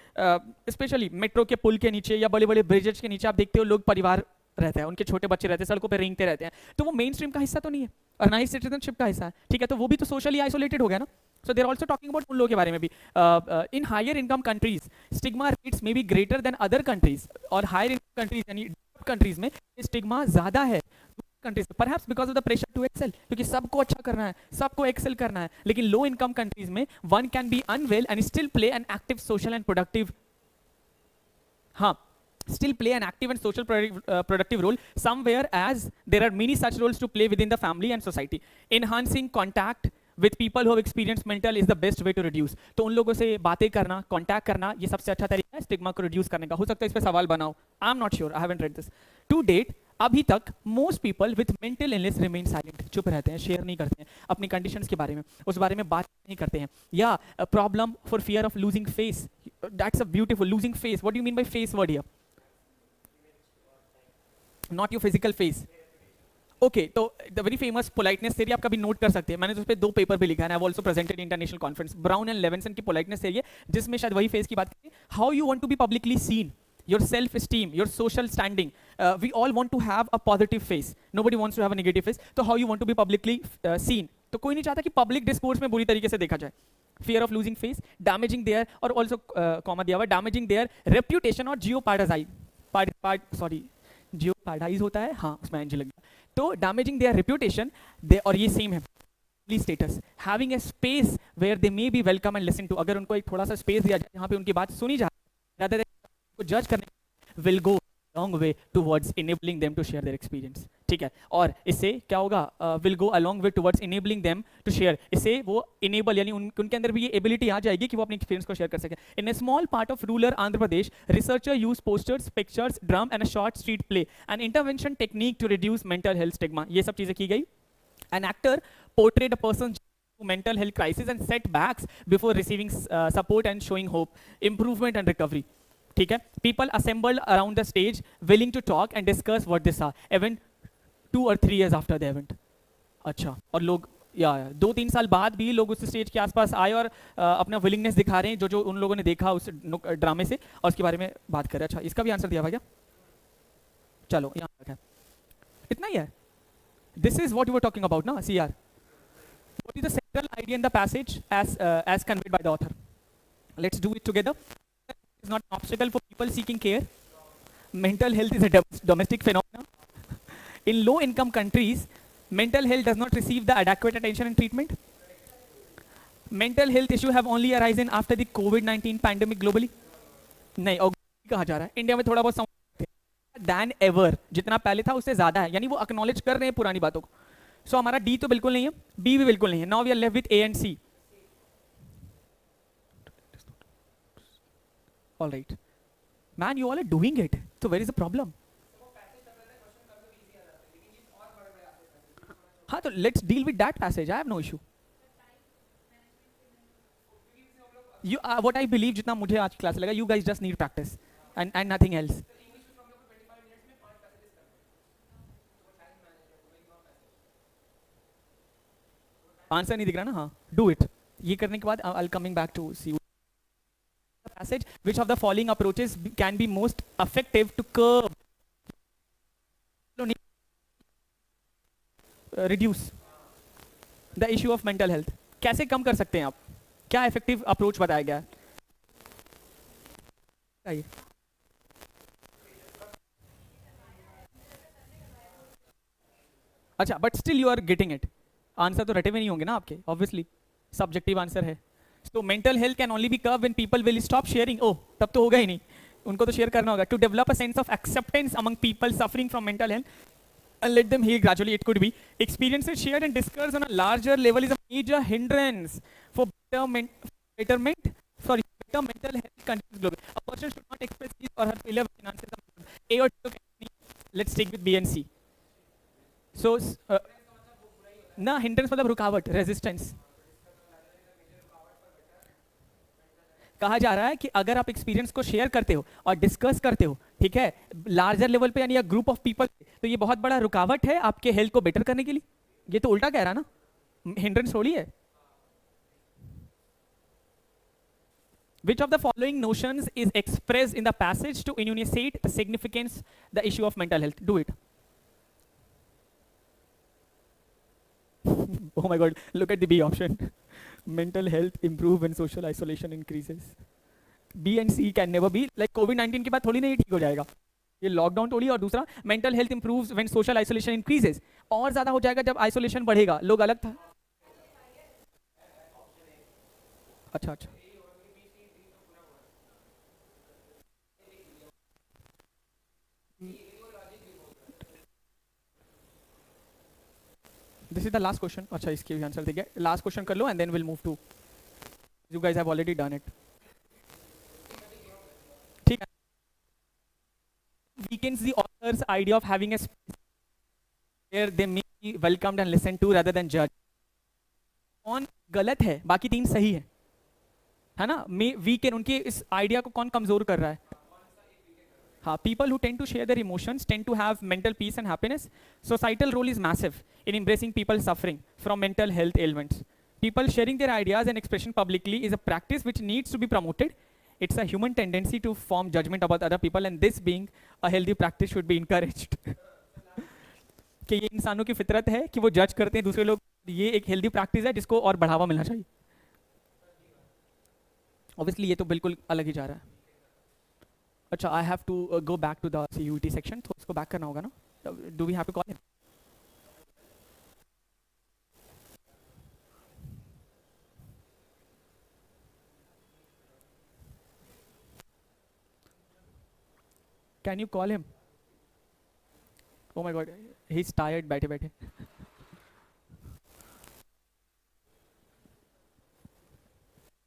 स्पेशली मेट्रो के पुल के नीचे या बड़े बड़े ब्रिजेज के नीचे आप देखते हो लोग परिवार रहता है, उनके छोटे बच्चे रहते हैं, सड़कों पे रेंगते रहते हैं, तो वो मेन स्ट्रीम का हिस्सा तो नहीं है और ना ही सिटीजनशिप का हिस्सा है, ठीक है, तो वो भी तो सोशली आइसोलेटेड हो गया ना। So there also talking about उन लोगों के बारे में भी। In higher income countries stigma rates may be greater than other countries, और हायर इनकम कंट्रीज यानी कंट्रीज में स्टिग्मा ज़्यादा है countries, perhaps because of the pressure to excel, क्योंकि सबको अच्छा करना है, सबको एक्सेल करना है। लेकिन लो इनकम कंट्रीज में one can be unwell and still play an active social and productive, हाँ, still play an active and social productive role somewhere, as there are many such roles to play within the family and society. Enhancing contact with people who have experienced mental is the best way to reduce. तो उन लोगों से बातें करना, कांटेक्ट करना, ये सबसे अच्छा तरीका है स्टिग्मा को रिड्यूस करने का। हो सकता है इस पे सवाल बनाओ, I am not sure, I haven't read this to date. अभी तक most people with mental illness remain silent, चुप रहते हैं, शेयर नहीं करते हैं अपनी कंडीशंस के बारे में, उस बारे में बात नहीं करते हैं, या problem for fear of losing face, that's a beautiful, losing face, what do you mean by face word here? Not your physical face. Okay, तो the very famous politeness theory आप कभी नोट कर सकते हैं, मैंने तो उस पर 2 पेपर भी लिखा है, I've also presented international conference, brown and Levinson की politeness theory है, जिसमें शायद वही फेस की बात करें। How you want to be publicly seen, your self-esteem, your social standing. We all want to have a positive face. Nobody wants to have a negative face. तो how you want to be publicly seen? तो कोई नहीं चाहता कि public discourse में बुरी तरीके से देखा जाए। Fear of losing face, damaging their, और also comma दिया हुआ, damaging their reputation और जियोपार्डाइज होता है, हाँ उसमें एनजी लग गया, तो डैमेजिंग देयर रेप्यूटेशन, दे, और ये सेम है status, having a space where they may be welcome and listen to, अगर उनको एक थोड़ा सा स्पेस दिया जाए जहाँ पे उनकी बात सुनी जाए, rather than जज करने, will go long way towards enabling them to share their experience, ठीक है, और इससे क्या होगा, will go along way towards enabling them to share, इससे वो इनेबल यानी उनके अंदर भी ये एबिलिटी आ जाएगी कि वो अपने एक्सपीरियंस को शेयर कर सके। In a small part of rural Andhra Pradesh, researcher use posters, pictures, drum and a short street play, an intervention technique to reduce mental health stigma, ये सब चीजें की गई। An actor portrayed a person mental health crisis and setbacks before receiving support and showing hope, improvement and recovery, ठीक है, people assembled around the stage willing to talk and discuss what they saw even 2 or 3 years after the event। अच्छा, और लोग या 2-3 साल बाद भी लोग उस स्टेज के आसपास आए और अपना विलिंगनेस दिखा रहे हैं, जो उन लोगों ने देखा उस ड्रामे से, और उसके बारे में बात कर रहे हैं। अच्छा, इसका भी आंसर दिया भाई क्या? चलो यहाँ तक है, इतना ही है। This is what you were talking about ना, CR। What is the central idea in the passage as conveyed by the author? Let's do it together. It's not an obstacle for people seeking care. Mental health is a domestic phenomenon. In low-income countries, mental health does not receive the adequate attention and treatment. Mental health issues have only arisen after the COVID-19 pandemic globally. नहीं, और कहा जा रहा है इंडिया में थोड़ा बहुत दैन एवर, जितना पहले था उससे ज्यादा है, यानी वो एक्नॉलेज कर रहे हैं पुरानी बातों को. सो हमारा डी तो बिल्कुल नहीं है, बी भी बिल्कुल नहीं है. Now we are left with A and C. Alright man, you all are doing it, so where is the problem? हाँ तो let's deal with that passage, I have no issue. You what I believe, जितना मुझे आज क्लास लगा, you guys just need practice and nothing else. Answer नहीं दिख रहा ना? हाँ, डू इट. ये करने के बाद I coming back to C passage. Which of the following approaches can be most effective to curb, reduce the issue of mental health? कैसे कम कर सकते हैं आप? क्या इफेक्टिव अप्रोच बताया गया है? अच्छा, but still you are getting it. Answer तो रटे हुए नहीं होंगे ना आपके, ऑब्वियसली सब्जेक्टिव आंसर है. तो mental health can only be curve when people will stop sharing. Oh, तब तो होगा ही नहीं, उनको तो शेयर करना होगा. To develop a sense of acceptance among people suffering from mental health and let them heal gradually. It could be experiences shared and discussed on a larger level is a major hindrance for better better mental health conditions globally. A person should not express his or her failure with finances. A or B. Let's take with B and C. So ना hindrance मतलब रुकावट, resistance. कहा जा रहा है कि अगर आप एक्सपीरियंस को शेयर करते हो और डिस्कस करते हो, ठीक है, लार्जर लेवल पे यानी ग्रुप ऑफ पीपल, तो ये बहुत बड़ा रुकावट है आपके हेल्थ को बेटर करने के लिए. ये तो उल्टा कह रहा ना, हिंड्रेंस थोड़ी है. Which of the following notions is expressed in the passage to enunciate the significance, the issue of mental health? Do it. Oh my God, look at the B option. Mental health improve when social isolation increases. B and C can never be. Like COVID-19 के बाद थोड़ी नहीं ठीक हो जाएगा, ये लॉकडाउन थोड़ी. और दूसरा, mental health improves when social isolation increases. और ज्यादा हो जाएगा जब आइसोलेशन बढ़ेगा, लोग अलग था. अच्छा अच्छा, this is the last question. अच्छा, इसके भी आंसर देखिए, लास्ट क्वेश्चन कर लो and then will move to, you guys have already done it. ठीक है. weakens the author's idea of having a space where they may be welcomed and listened to rather than judged. कौन गलत है, बाकी तीन सही है ना? वीकेंड, उनके इस आइडिया को कौन कमजोर कर रहा है? हाँ, people who tend to share their emotions tend to have mental peace and happiness. Societal role is massive in embracing people suffering from mental health ailments. People sharing their ideas and expression publicly is a practice which needs to be promoted. It's a human tendency to form judgment about other people, and this being a healthy practice should be encouraged. कि ये इंसानों की फितरत है कि वो जज करते हैं दूसरे लोग. ये एक हेल्दी प्रैक्टिस है जिसको और बढ़ावा मिलना चाहिए. ऑब्वियसली ये तो बिल्कुल अलग ही जा रहा है. अच्छा, I have to go back to the CUET section, तो इसको बैक करना होगा ना? Do we have to call him? Can you call him? Oh my God, he's tired बैठे बैठे.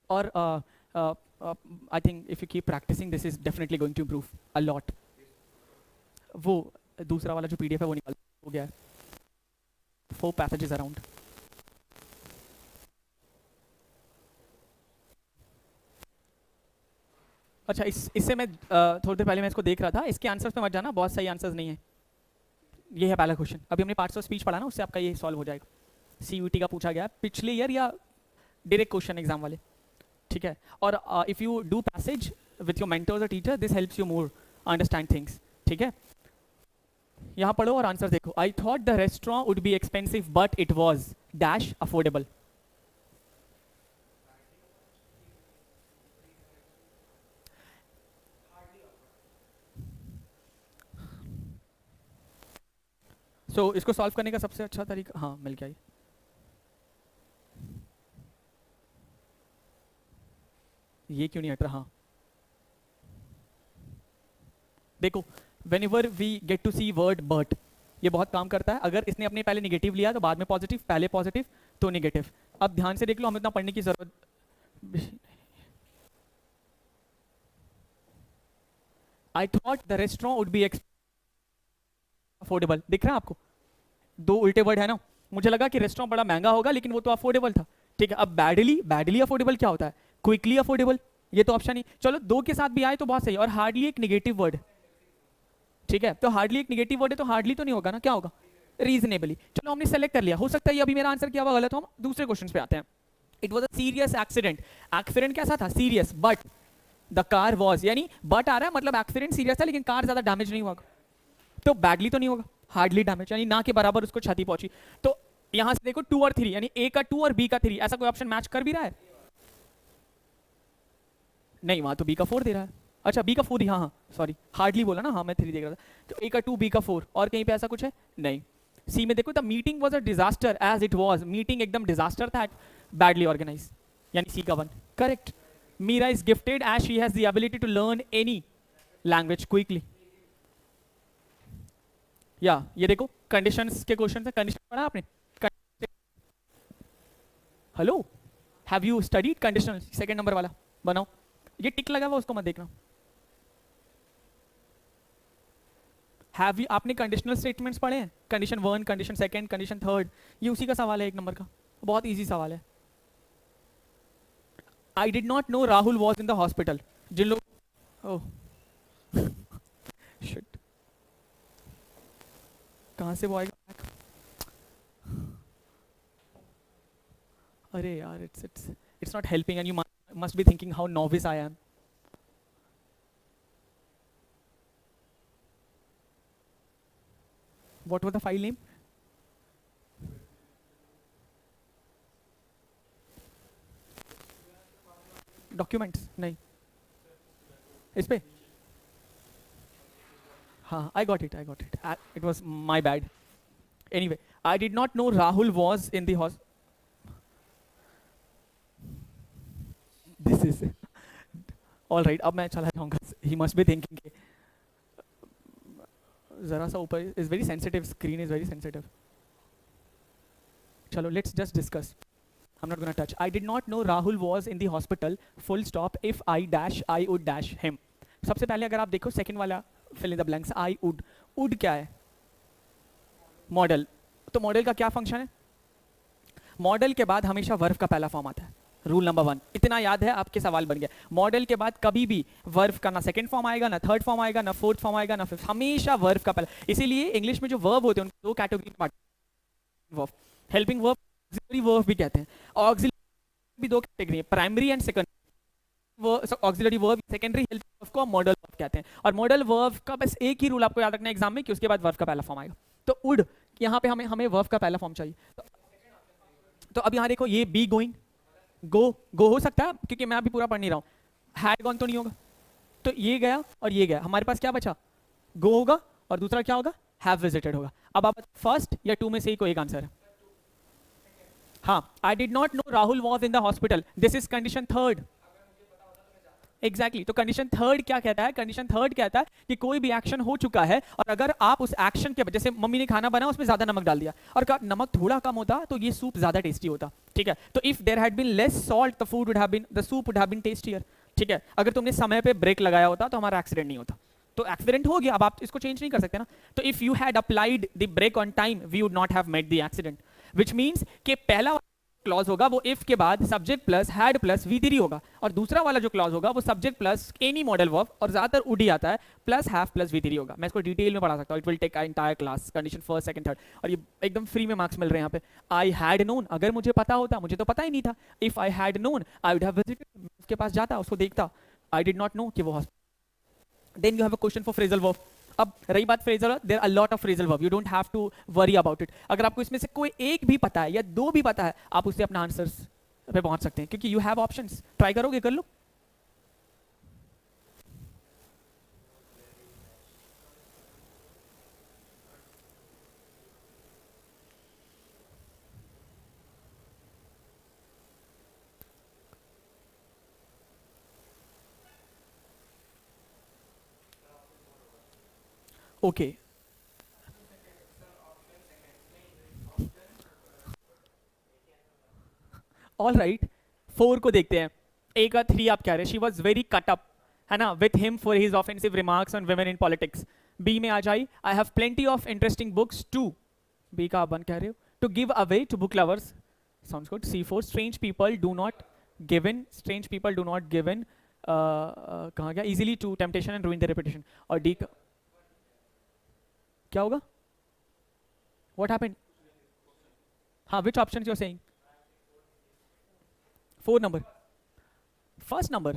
और I think if you keep practicing, this is definitely going to improve a lot. वो दूसरा वाला जो PDF है वो निकाल हो गया है. 4 passages around. अच्छा, इससे मैं थोड़ी देर पहले मैं इसको देख रहा था. इसके आंसर्स पे मत जाना, बहुत सही आंसर्स नहीं है. ये है पहला क्वेश्चन. अभी हमने पार्ट्स ऑफ स्पीच पढ़ा ना, उससे आपका ये सॉल्व हो जाएगा. CUET का पूछा गया पिछले ईयर या डायरेक्ट क्वेश्चन एग्जाम वाले, ठीक है. और if you do passage with your mentors और teacher, this helps you more understand things, ठीक है. यहाँ पढ़ो और आंसर देखो. I thought the restaurant would be expensive but it was dash affordable. So इसको सॉल्व करने का सबसे अच्छा तरीका, हाँ मिल गया. ये क्यों नहीं हट रहा? हाँ देखो, whenever we get to see word but, ये बहुत काम करता है. अगर इसने अपने पहले नेगेटिव लिया तो बाद में पॉजिटिव, पहले पॉजिटिव तो नेगेटिव. अब ध्यान से देख लो, हमें इतना पढ़ने की जरूरत. I thought the restaurant would be affordable. दिख रहा है आपको? दो उल्टे वर्ड है ना. मुझे लगा कि रेस्टोरेंट बड़ा महंगा होगा, लेकिन वो तो अफोर्डेबल था. ठीक है. अब बैडली अफोर्डेबल क्या होता है? Quickly affordable. ये तो ऑप्शन ही. चलो दो के साथ भी आए तो बहुत सही. और हार्डली एक निगेटिव वर्ड. ठीक है. तो हार्डली एक निगेटिव वर्ड है, तो हार्डली तो नहीं होगा ना. क्या होगा? रीजनेबली. चलो हमने सेलेक्ट कर लिया. हो सकता है ये अभी मेरा आंसर क्या हुआ गलत हो. हम दूसरे क्वेश्चन पे आते हैं. It was a serious accident. Accident कैसा था? Serious. But the car was, यानी बट आ रहा है मतलब एक्सीडेंट सीरियस था लेकिन कार ज्यादा डैमेज नहीं हुआ. तो बैडली तो नहीं होगा. हार्डली डैमेज, यानी ना के बराबर उसको क्षति पहुंची. तो यहां से देखो 2 और 3, यानी ए का 2 और बी का 3, ऐसा कोई ऑप्शन मैच कर भी रहा है? नहीं, वहां तो बी का 4 दे रहा है. अच्छा बी का 4 ही. हाँ हाँ सॉरी, हार्डली बोला ना. हाँ मैं 3 देख रहा था. तो ए का 2 बी का 4. और कहीं पे ऐसा कुछ है? नहीं. सी में देखो, the meeting was a disaster as it was. Meeting एकदम डिजास्टर था, बैडली ऑर्गेनाइज, यानी सी का 1 correct. Meera is gifted as she has the ability to learn any language quickly. या ये देखो कंडीशंस के क्वेश्चन है. कंडीशन पढ़ा आपने? Hello, have you studied conditional? Second number वाला बनाओ. ये टिक लगा हुआ उसको मत देखना. हैव यू, आपने कंडीशनल स्टेटमेंट्स पढ़े हैं? Condition 1, condition 2, condition 3. ये उसी का सवाल है 1 नंबर का. बहुत इजी सवाल है. I did not know Rahul was in the hospital. जिन लोग, ओह शिट, कहां से वो आएगा? अरे यार, it's not helping and you must be thinking how novice I am. What was the file name? Documents? नहीं. इस पे? हाँ, I got it. It was my bad. Anyway, I did not know Rahul was in the hospital. This is all right. अब मैं चला जाऊंगा. He must be thinking कि जरा सा ऊपर is very sensitive. Screen is very sensitive. चलो, let's just discuss. I'm not gonna touch. I did not know Rahul was in the hospital. Full stop. If I dash, I would dash him. सबसे पहले अगर आप देखो सेकंड वाला fill in the blanks. I would. Would क्या है? मॉडल. तो मॉडल का क्या फंक्शन है? मॉडल के बाद हमेशा वर्ब का पहला फॉर्म आता है. रूल नंबर 1 इतना याद है, आपके सवाल बन गया. मॉडल के बाद कभी भी वर्ब का ना सेकंड फॉर्म आएगा, ना थर्ड फॉर्म आएगा, ना फोर्थ फॉर्म आएगा, ना फिफ्थ. हमेशा वर्ब का पहला. इसीलिए इंग्लिश में जो वर्ब होते हैं उनको 2 कैटेगरी में verb. Helping verb, auxiliary verb भी कहते हैं. ऑक्सिलरी भी 2 कैटेगरी है, primary and secondary. Auxiliary verb, secondary helping verb को मॉडल वर्ब कहते हैं. और मॉडल वर्ब का बस एक ही रूल आपको याद रखना है एग्जाम में, कि उसके बाद वर्ब का पहला फॉर्म आएगा. तो वुड, यहाँ पे हमें वर्ब का पहला फॉर्म चाहिए. तो अब यहाँ देखो, ये बी गोइंग, गो हो सकता है क्योंकि मैं अभी पूरा पढ़ नहीं रहा हूँ. हैड गॉन तो नहीं होगा. तो ये गया और ये गया, हमारे पास क्या बचा? गो होगा और दूसरा क्या होगा? हैव विजिटेड होगा. अब आप फर्स्ट या 2 में से ही कोई एक आंसर है. हाँ, आई did not know Rahul was in the hospital. This is condition 3. Exactly. तो कंडीशन 3 क्या कहता है? कंडीशन 3 कहता है कि कोई भी एक्शन हो चुका है और अगर आप उस एक्शन के, जैसे मम्मी ने खाना बनाया उसमें ज्यादा नमक डाल दिया और नमक थोड़ा कम होता तो ये सूप ज्यादा टेस्टी होता. ठीक है. तो if there had been less salt the food would have been, the soup would have been tastier. ठीक है. अगर तुमने समय पे ब्रेक लगाया होता तो हमारा एक्सीडेंट नहीं होता. तो एक्सीडेंट हो गया, अब आप इसको चेंज नहीं कर सकते ना. तो if you had applied the brake on time we would not have made the accident. Which means कि पहला क्लॉज होगा वो इफ के बाद subject plus had plus V3 होगा, और दूसरा वाला जो क्लॉज होगा वो subject plus any modal verb, और ज्यादातर वुड ही आता है, प्लस हैव प्लस V3 होगा. मैं इसको डिटेल में पढ़ा सकता हूँ. It will take entire class. Condition first, second, third, और ये एकदम फ्री में मार्क्स मिल रहे हैं यहाँ पे. आई हैड नोन, अगर मुझे पता होता, मुझे तो पता ही नहीं था. If I had known I would have visited, उसके पास जाता, उसको देखता. आई डिड नॉट नो कि वो hospital. Then you have a question for phrasal verb. अब रही बात phrasal, there are lot of phrasal verb, you don't have to worry about it. अगर आपको इसमें से कोई एक भी पता है या 2 भी पता है, आप उससे अपना आंसर्स पे पहुंच सकते हैं, क्योंकि यू हैव ऑप्शंस. ट्राई करोगे? कर लो. ओके, ऑल राइट, 4 को देखते हैं। ए का 3 आप कह रहे हैं, she was very cut up, है ना, with him for his offensive remarks on women in politics. B में आ जाए, I have plenty of interesting books to, B का आप 1 कह रहे हो, to give away to book lovers, sounds good. C4, strange people do not give in, strange people do not give in, कहाँ गया, easily to temptation and ruin their reputation. और D का क्या होगा, what happened, हाँ, which options you're saying, 4 number, first number,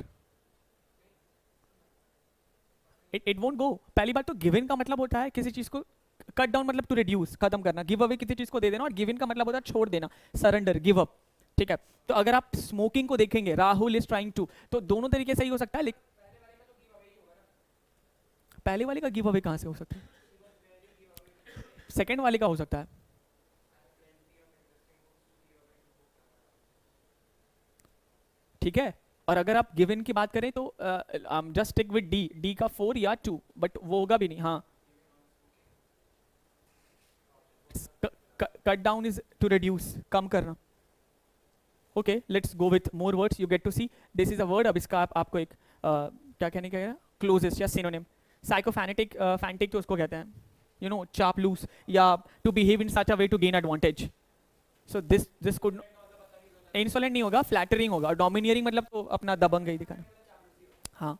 it won't go। पहली बात तो गिव इन का मतलब होता है किसी चीज को कट डाउन, मतलब टू रिड्यूस, खत्म करना। गिव अवे किसी चीज को दे देना, और गिव इन का मतलब होता है छोड़ देना, सरेंडर, गिव अप, ठीक है। तो अगर आप स्मोकिंग को देखेंगे, राहुल इज ट्राइंग टू, तो दोनों तरीके से ही हो सकता है, लेकिन पहले वाले का गिव अवे कहां से हो सकता है, सेकंड वाले का हो सकता है। ठीक है, और अगर आप गिव इन की बात करें तो just stick with D, D का 4 या 2, बट वो होगा भी नहीं। हाँ, cut down is to reduce, कम करना। Okay, let's go with more words, you get to see this is a word. अब इसका आपको एक क्या कहने का, क्लोजेस्ट या सिनोनिम, साइकोफैनेटिक, फैंटिक तो उसको कहते हैं, यू नो, चापलूस, या to behave in such a way to gain advantage. So this could, insolent नहीं होगा, फ्लैटरिंग होगा, डोमिनियरिंग मतलब तो अपना दबंग ही दिखाना। हाँ,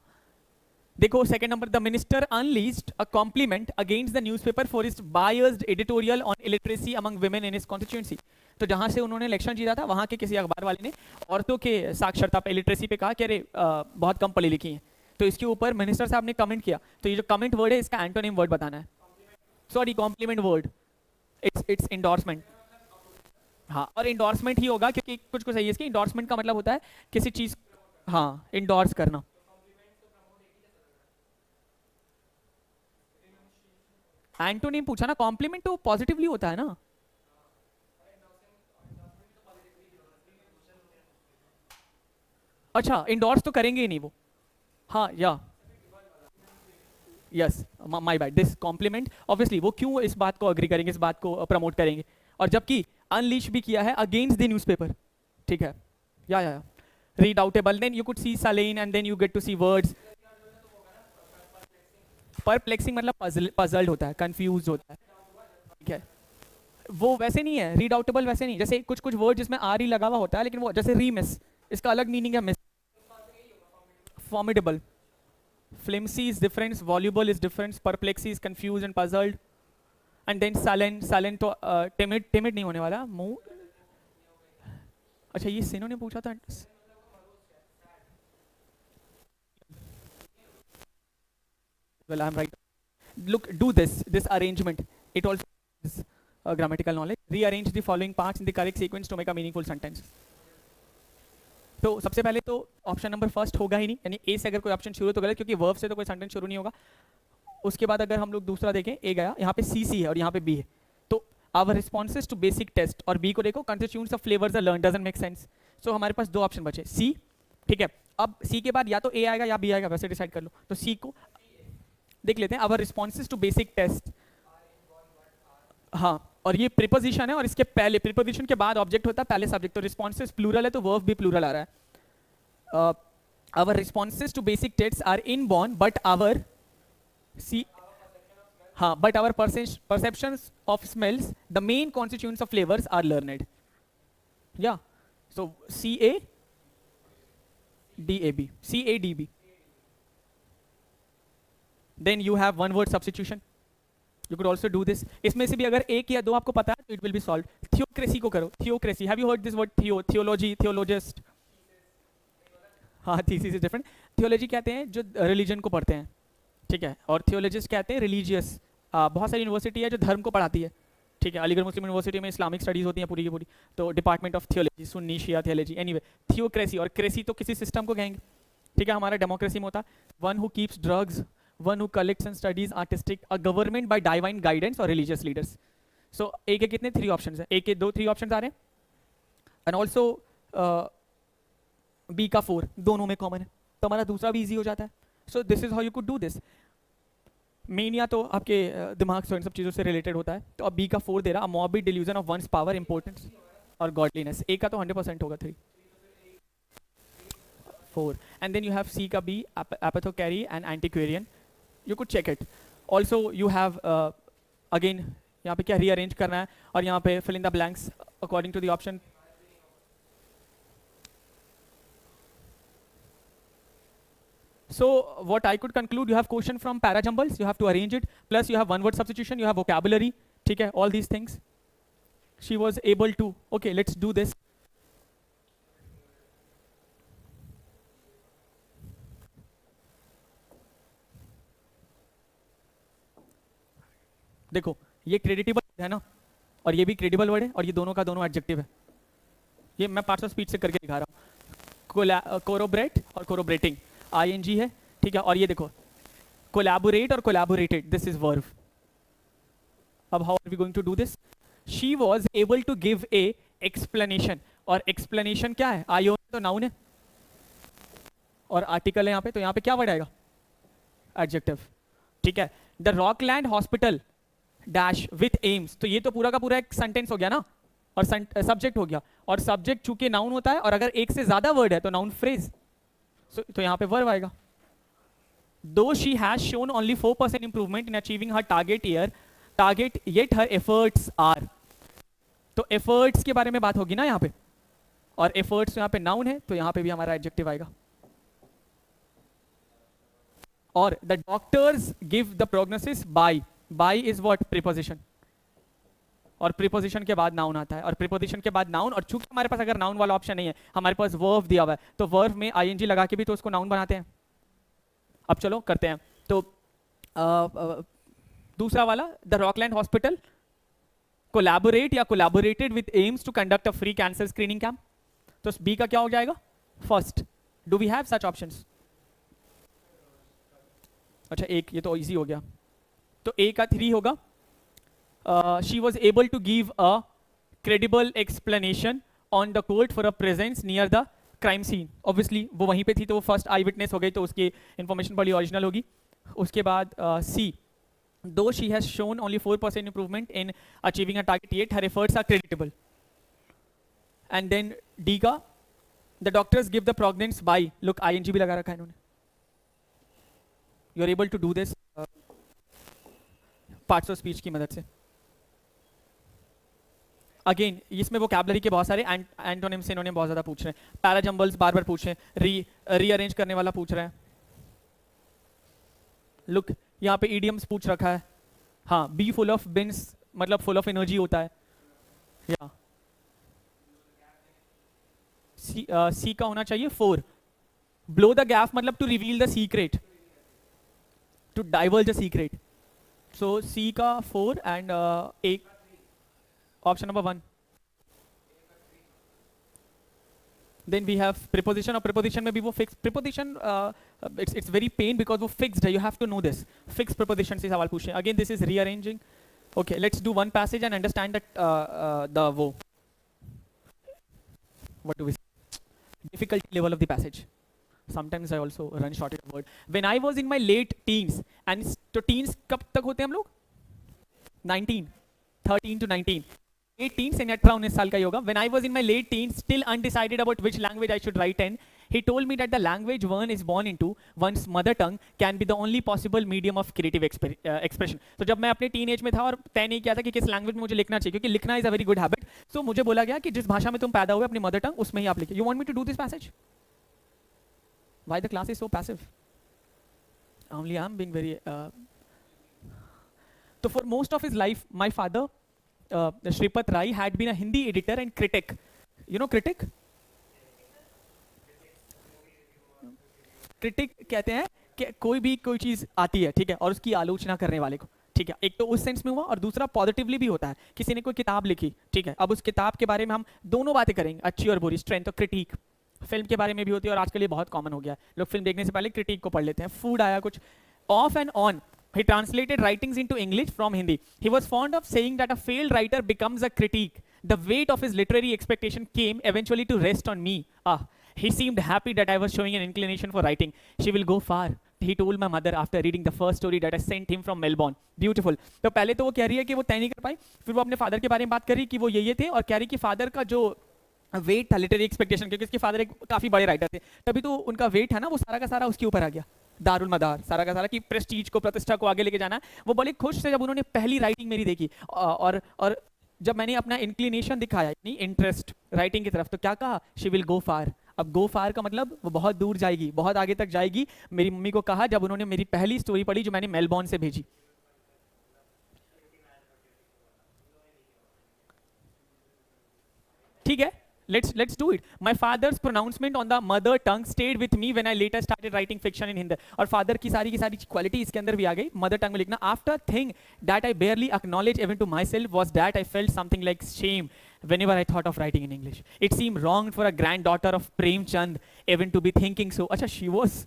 देखो second number, the minister unleashed a compliment against the newspaper for its biased editorial on illiteracy among women in his constituency. तो जहां से उन्होंने इलेक्शन जीता था, वहां के किसी अखबार वाले ने औरतों के साक्षरता पे, इलिटरेसी पे कहा कि अरे बहुत कम पढ़ी लिखी हैं। तो इसके ऊपर मिनिस्टर साहब ने कमेंट किया। तो ये जो कमेंट वर्ड है, इसका एंटोनिम वर्ड बताना है, sorry, compliment word, it's endorsement. हाँ, और इंडोर्समेंट ही होगा, क्योंकि कुछ कुछ सही है इसकी, इंडोर्समेंट का मतलब होता है किसी चीज, हाँ, इंडोर्स करना। एंटोनिम पूछा ना, कॉम्प्लीमेंट तो पॉजिटिवली होता है ना। अच्छा, इंडोर्स तो करेंगे ही नहीं वो। हाँ, या yes, my bad, this complement obviously, वो क्यों इस बात को अग्री करेंगे, इस बात को प्रमोट करेंगे, और जबकि अनलीश भी किया है अगेंस्ट द न्यूज़पेपर। ठीक है, या redoubtable, then you could see Saline and then you get to see words। perplexing मतलब puzzled होता है, confused होता है, ठीक है। वो वैसे नहीं है, redoubtable वैसे नहीं, जैसे कुछ कुछ वर्ड जिसमें आर ही लगा हुआ होता है, लेकिन वो जैसे रीमिस, इसका अलग मीनिंग है, miss. formidable, flimsy is different, voluble is different, perplexy is confused and puzzled, and then sullen तो timid नहीं होने वाला, मूव। अच्छा, ये सिनो ने पूछा था, well I'm right, look, do this arrangement, it also is grammatical knowledge, rearrange the following parts in the correct sequence to make a meaningful sentence। तो सबसे पहले तो ऑप्शन नंबर फर्स्ट होगा ही नहीं, यानी ए से अगर कोई ऑप्शन शुरू तो गलत, क्योंकि वर्ब से तो कोई सेंटेंस शुरू नहीं होगा। उसके बाद अगर हम लोग दूसरा देखें, ए गया, यहाँ पे सी है और यहाँ पे बी है, तो our responses to basic test, और बी को देखो, constituents of flavours are learn, doesn't make sense. So हमारे पास 2 ऑप्शन बचे, सी, ठीक है। अब सी के बाद या तो ए आएगा या बी आएगा, वैसे डिसाइड कर लो। तो सी को देख लेते हैं, our responses to basic test, हाँ, और ये प्रीपोजिशन है, और इसके पहले प्रीपोजिशन के बाद ऑब्जेक्ट होता है, पहले सब्जेक्ट, तो रिस्पॉन्सेज प्लूरल है, तो वर्ब भी प्लूरल आ रहा है। Our responses to basic test are inborn, but our C, हाँ, but our perceptions of smells, the main constituents of flavors, are learned। Yeah, so CADAB, CADB, then you have one word substitution, you could also do this। इसमें से भी अगर एक या दो आपको पता है तो it will be solved। theocracy को करो, theocracy, have you heard this word, theology, theologist? हाँ, thesis is different। theology कहते हैं जो religion को पढ़ते हैं, ठीक है, और theologist कहते हैं religious। बहुत सारी यूनिवर्सिटी है जो धर्म को पढ़ाती है, ठीक है, अलीगढ़ मुस्लिम यूनिवर्सिटी में इस्लामिक स्टडीज होती हैं पूरी की पूरी, तो department of theology, Sunni Shia theology, anyway, theocracy, और क्रेसी तो किसी सिस्टम को कहेंगे, ठीक है। हमारा डेमोक्रेसी में होता है one who keeps drugs, one who collects and studies artistic, a government by divine guidance और रिलीजियस लीडर्स। सो ए के कितने 3 ऑप्शंस हैं, ए के 3 ऑप्शंस आ रहे हैं, एंड ऑल्सो बी का 4 दोनों में कॉमन है, तो हमारा दूसरा भी ईजी हो जाता है। So this is how you could do this. Main या तो आपके दिमाग से इन सब चीज़ों से रिलेटेड होता है, तो अब बी का 4 दे रहा, morbid delusion of one's power importance और गॉडलीनेस। ए का तो 100% होगा 3 4 and then you have C का B apothecary and antiquarian, you could check it also. You have again यहाँ पे क्या रीअरेंज करना है और यहाँ पे fill in the blanks according to the option. So what I could conclude, you have question from parajumbles, you have to arrange it, plus you have one word substitution, you have vocabulary, ठीक है, all these things. She was able to, okay, let's do this. देखो ये क्रेडिटेबल है ना, और ये भी क्रेडिबल वर्ड है, और ये दोनों का दोनों एडजेक्टिव है। ये मैं पार्ट्स ऑफ स्पीच से करके दिखा रहा हूँ। कोरोबरेट और कोरोबरेटिंग आईएनजी है, ठीक है, और ये देखो कोलैबोरेट और कोलैबोरेटेड, दिस इज वर्ब। अब how are we going to do this? She was able to give a explanation, और एक्सप्लेनेशन क्या है? आईओ तो नाउन है और आर्टिकल है यहाँ पे, तो यहाँ पे क्या वर्ड आएगा? एडजेक्टिव, ठीक है। The Rockland hospital dash with AIIMS, तो ये तो पूरा का पूरा एक सेंटेंस हो गया ना, और सब्जेक्ट हो गया, और सब्जेक्ट चूंकि नाउन होता है, और अगर एक से ज्यादा वर्ड है तो नाउन फ्रेज, तो यहाँ पे वर्ब आएगा। Though she has shown only 4% improvement in achieving her target yet her efforts are, तो efforts के बारे में बात होगी ना यहाँ पे, और efforts यहाँ पे noun है, तो यहाँ पे भी हमारा adjective आएगा। और the doctors give the prognosis by is what? preposition, और प्रीपोजिशन के बाद नाउन आता है, और प्रीपोजिशन के बाद नाउन, और चूंकि हमारे पास अगर नाउन वाला ऑप्शन नहीं है, हमारे पास वर्ब दिया हुआ है, तो वर्ब में आईएनजी लगा के भी तो उसको नाउन बनाते हैं। अब चलो करते हैं, तो दूसरा वाला, द रॉकलैंड हॉस्पिटल कोलैबोरेट या collaborated with AIIMS to conduct a free cancer screening camp, तो बी का क्या हो जाएगा? First. Do we have such options? अच्छा एक, ये तो इजी हो गया, तो ए का 3 होगा। She was able to give a credible explanation on the court for a presence near the crime scene. Obviously वो वहीं पे थी, तो वो फर्स्ट आई विटनेस हो गई, तो उसकी इंफॉर्मेशन बड़ी ओरिजिनल होगी। उसके बाद C, though she has shown only 4% improvement in achieving a target yet her efforts are creditable. And then D का, the doctors give the prognosis by, look ING भी लगा रखा है इन्होंने, you are able to do this parts of speech की मदद से। अगेन इसमें वोकैबुलरी के बहुत सारे एंटोनिम से इन्होंने बहुत ज्यादा पूछ रहे हैं। पैराजम्बल्स बार बार पूछ रहे हैं, रीअरेंज करने वाला पूछ रहे हैं। लुक यहाँ पे इडियम्स पूछ रखा है, हाँ, बी फुल ऑफ बिन्स मतलब फुल ऑफ एनर्जी होता है, या सी का होना चाहिए 4। ब्लो द गैप मतलब to reveal the secret, to diverge the secret, so C का 4 एंड एक option number 1. Then we have preposition, और preposition में भी वो fixed preposition, it's very pain because वो fixed है, you have to know this, fixed preposition से सवाल पूछे। Again this is rearranging। Okay, let's do one passage and understand that the वो what do we say, difficulty level of the passage. Sometimes I also run short of word. When I was in my late teens, and तो teens कब तक होते हैं हम लोग? 19, 13 to 19, 18 से 18-19 साल का ही होगा। When I was in my late teens, still undecided about which language I should write in, he told me that the language one is born into, one's mother tongue, can be the only possible medium of creative expression. तो जब मैं अपने टीन एज में था और तय नहीं किया था कि किस लैंग्वेज में मुझे लिखना चाहिए, क्योंकि लिखना is a very good habit, so मुझे बोला गया कि जिस भाषा में तुम पैदा हुए अपनी मदर टंग, उसमें ही आप लिखिए। You want me to do this passage? Why the class is so passive? Only I am being very तो for most of his life, my father, Shripat Rai, had been a Hindi editor and critic. You know critic? Critic कहते हैं कि कोई भी कोई चीज़ आती है, ठीक है, और उसकी आलोचना करने वाले को, ठीक है। एक तो उस सेंस में हुआ, और दूसरा पॉजिटिवली भी होता है, किसी ने कोई किताब लिखी, ठीक है, अब उस किताब के बारे में हम दोनों बातें करेंगे, अच्छी और बुरी, स्ट्रेंथ और क्रिटिक। फिल्म के बारे में भी होती है, और आजकल ये बहुत कॉमन हो गया है, लोग फिल्म देखने से पहले क्रिटिक को पढ़ लेते हैं। फूड आया कुछ, of and on, he translated writings into English from Hindi. He was fond of saying that a failed writer becomes a critique. The weight of his literary expectation came eventually to rest on me. He seemed happy that I was showing an inclination for writing. She will go far. he told my mother after reading the first story that I sent him from Melbourne. Beautiful. तो पहले तो वो कह रही है कि वो तय नहीं कर पाई, फिर वो अपने फादर के बारे में बात कर रही कि वो ये थे, और कह रही कि फादर का जो वेट था लिटरेरी एक्सपेक्टेशन, क्योंकि उसके फादर एक काफी बड़े राइटर थे, तभी तो उनका वेट है ना वो सारा का सारा उसके ऊपर आ गया, दारुल मदार सारा का सारा कि प्रेस्टीज को, प्रतिष्ठा को आगे लेके जाना है। वो बड़े खुश थे जब उन्होंने पहली राइटिंग मेरी देखी, और जब मैंने अपना इंक्लिनेशन दिखाया, यानी इंटरेस्ट राइटिंग की तरफ, तो क्या कहा, शी विल गो फार। अब गो फार का मतलब वो बहुत दूर जाएगी, बहुत आगे तक जाएगी। मेरी मम्मी को कहा जब उन्होंने मेरी पहली स्टोरी पढ़ी जो मैंने मेलबॉर्न से भेजी। ठीक है, let's do it. My father's pronouncement on the mother tongue stayed with me when I later started writing fiction in Hindi. और father की सारी क्वालिटी इसके अंदर भी आ गई, मदर टंग में लिखना। After thing that I barely acknowledged even to myself was that I felt something like shame whenever I thought of writing in English. It seemed wrong for a granddaughter of Prem Chand even to be thinking so. अच्छा, she was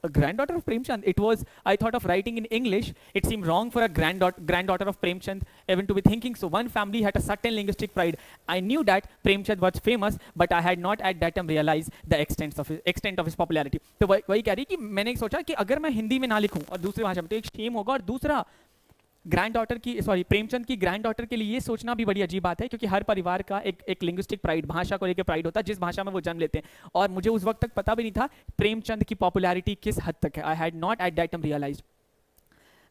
a granddaughter of Prem Chand. It was, I thought of writing in English. It seemed wrong for a granddaughter of Prem Chand even to be thinking so. One family had a certain linguistic pride. I knew that Prem Chand was famous, but I had not at that time realized the extent of his popularity. तो वही कह रही कि मैंने सोचा कि अगर मैं हिंदी में ना लिखूं और दूसरी भाषा में तो एक शेम होगा, और दूसरा प्रेमचंद की ग्रैंड डॉटर के लिए ये सोचना भी बड़ी अजीब बात है, क्योंकि हर परिवार का एक लिंग्विस्टिक प्राइड, भाषा को लेकर प्राइड होता है जिस भाषा में वो जन्म लेते हैं। और मुझे उस वक्त तक पता भी नहीं था प्रेमचंद की पॉपुलैरिटी किस हद तक है। I had not at that time realised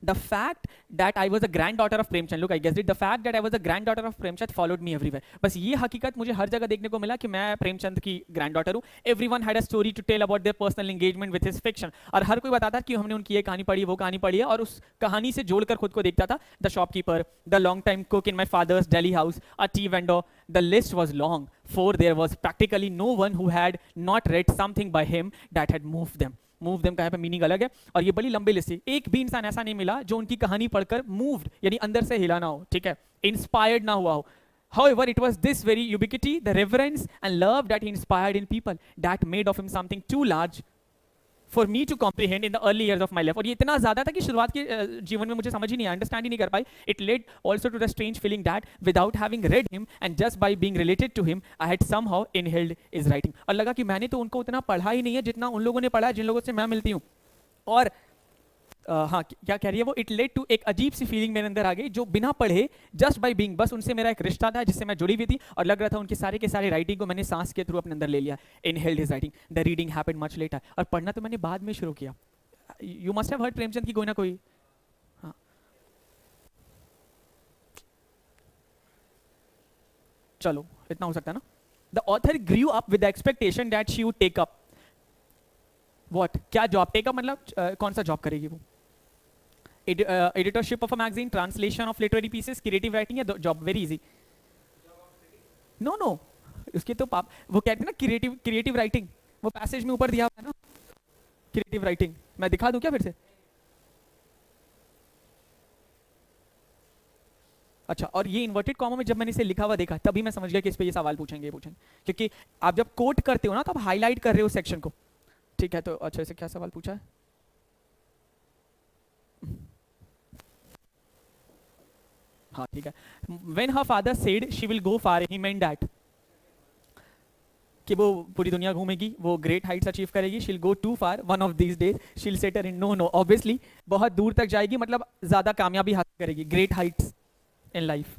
the fact that I was a granddaughter of Premchand. Look, I guessed it. The fact that I was a granddaughter of Premchand followed me everywhere. बस ये हकीकत मुझे हर जगह देखने को मिला कि मैं प्रेमचंद की ग्रैंडडॉटर हूँ। Everyone had a story to tell about their personal engagement with his fiction. और हर कोई बताता कि हमने उनकी ये कहानी पढ़ी, वो कहानी पढ़ी है, और उस कहानी से जोड़कर खुद को देखता था। The shopkeeper, the long-time cook in my father's Delhi house, a tea vendor. The list was long, for there was practically no one who had not read something by him that had moved them. Move them का यहाँ पे मीनिंग अलग है, और ये बड़ी लंबी लिस्ट थी। एक भी इंसान ऐसा नहीं मिला जो उनकी कहानी पढ़कर मूव्ड यानी अंदर से हिला ना हो, ठीक है, इंस्पायर्ड ना हुआ हो। However, it was this very ubiquity, the reverence and love that he inspired in people that made of him something too large for me to comprehend in the early years of my life. और ये इतना ज़्यादा था कि शुरुआत के जीवन में मुझे समझ ही नहीं आया, अंडरस्टैंड ही नहीं कर पाई। It led also to the strange feeling that without having read him and just by being related to him, I had somehow inhaled his writing. और लगा कि मैंने तो उनको उतना पढ़ा ही नहीं है जितना उन लोगों ने पढ़ा है जिन लोगों से मैं मिलती हूँ। और हाँ, क्या कह रही है वो, इट लेड टू, एक अजीब सी फीलिंग मेरे अंदर आ गई जो बिना पढ़े, जस्ट बाय बीइंग, बस उनसे मेरा एक रिश्ता था जिससे मैं जुड़ी हुई थी, और लग रहा था उनके सारे के सारे राइटिंग को मैंने सांस के थ्रू अपने अंदर ले लिया। Inhaled his writing, the reading happened much later. और पढ़ना तो मैंने बाद में शुरू किया। You must have heard Premchand की कोई ना कोई, हाँ, चलो इतना हो सकता है ना। The author grew up with the expectation that she would take up what, क्या जॉब, टेक अप मतलब कौन सा जॉब करेगी वो, editorship of a magazine, translation of literary pieces, creative writing, या job very easy. No, उसके तो पाप, वो कहते हैं ना creative writing, वो पैसेज में ऊपर दिया हुआ है ना, creative writing, मैं दिखा दूं क्या फिर से? अच्छा, और ये इन्वर्टेड कॉमा में जब मैंने इसे लिखा हुआ देखा तभी मैं समझ गया कि इस पे ये सवाल पूछेंगे, क्योंकि आप जब कोट करते हो ना तो आप हाईलाइट कर रहे हो सेक्शन को, ठीक है। तो अच्छा, इसे क्या सवाल पूछा है? हाँ ठीक है। When her father said she will go far, he meant that कि वो पूरी दुनिया घूमेगी, वो ग्रेट हाइट्स अचीव करेगी, she'll go too far, one of these days she'll settle in, no, obviously बहुत दूर तक जाएगी, मतलब ज़्यादा कामयाबी हासिल करेगी, ग्रेट हाइट्स इन लाइफ।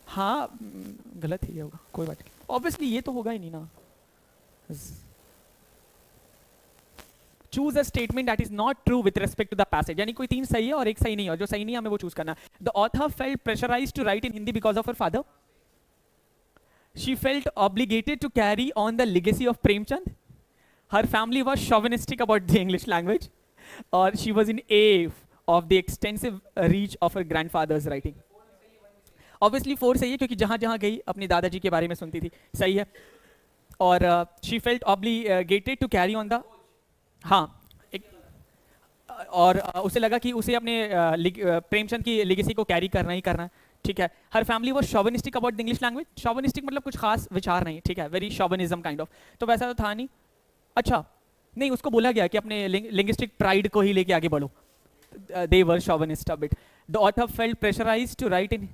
हाँ गलत ही होगा, कोई बात नहीं, ऑब्वियसली ये तो होगा ही नहीं ना। Choose a statement that is not true with respect to the passage, यानी कोई तीन सही है और एक सही नहीं है, और जो सही नहीं है हमें वो चूज करना। The author felt pressurized to write in Hindi because of her father. She felt obligated to carry on the legacy of Premchand. Her family was chauvinistic about the English language, or she was in awe of the extensive reach of her grandfather's writing. Obviously 4 सही है क्योंकि जहाँ जहाँ गई अपने दादाजी के बारे में सुनती थी, सही है। और she felt obligated to carry on the, हाँ एक, और उसे लगा कि उसे अपने प्रेमचंद की लेगेसी को कैरी करना ही करना है, ठीक है। हर फैमिली वो chauvinistic about the English language, chauvinistic मतलब कुछ खास विचार नहीं, ठीक है, वेरी शॉविनिज्म काइंड ऑफ, तो वैसा तो था नहीं। अच्छा नहीं, उसको बोला गया कि अपने लिंग्विस्टिक प्राइड को ही लेके आगे बढ़ो, they were chauvinist a bit. The author felt pressurized to write in,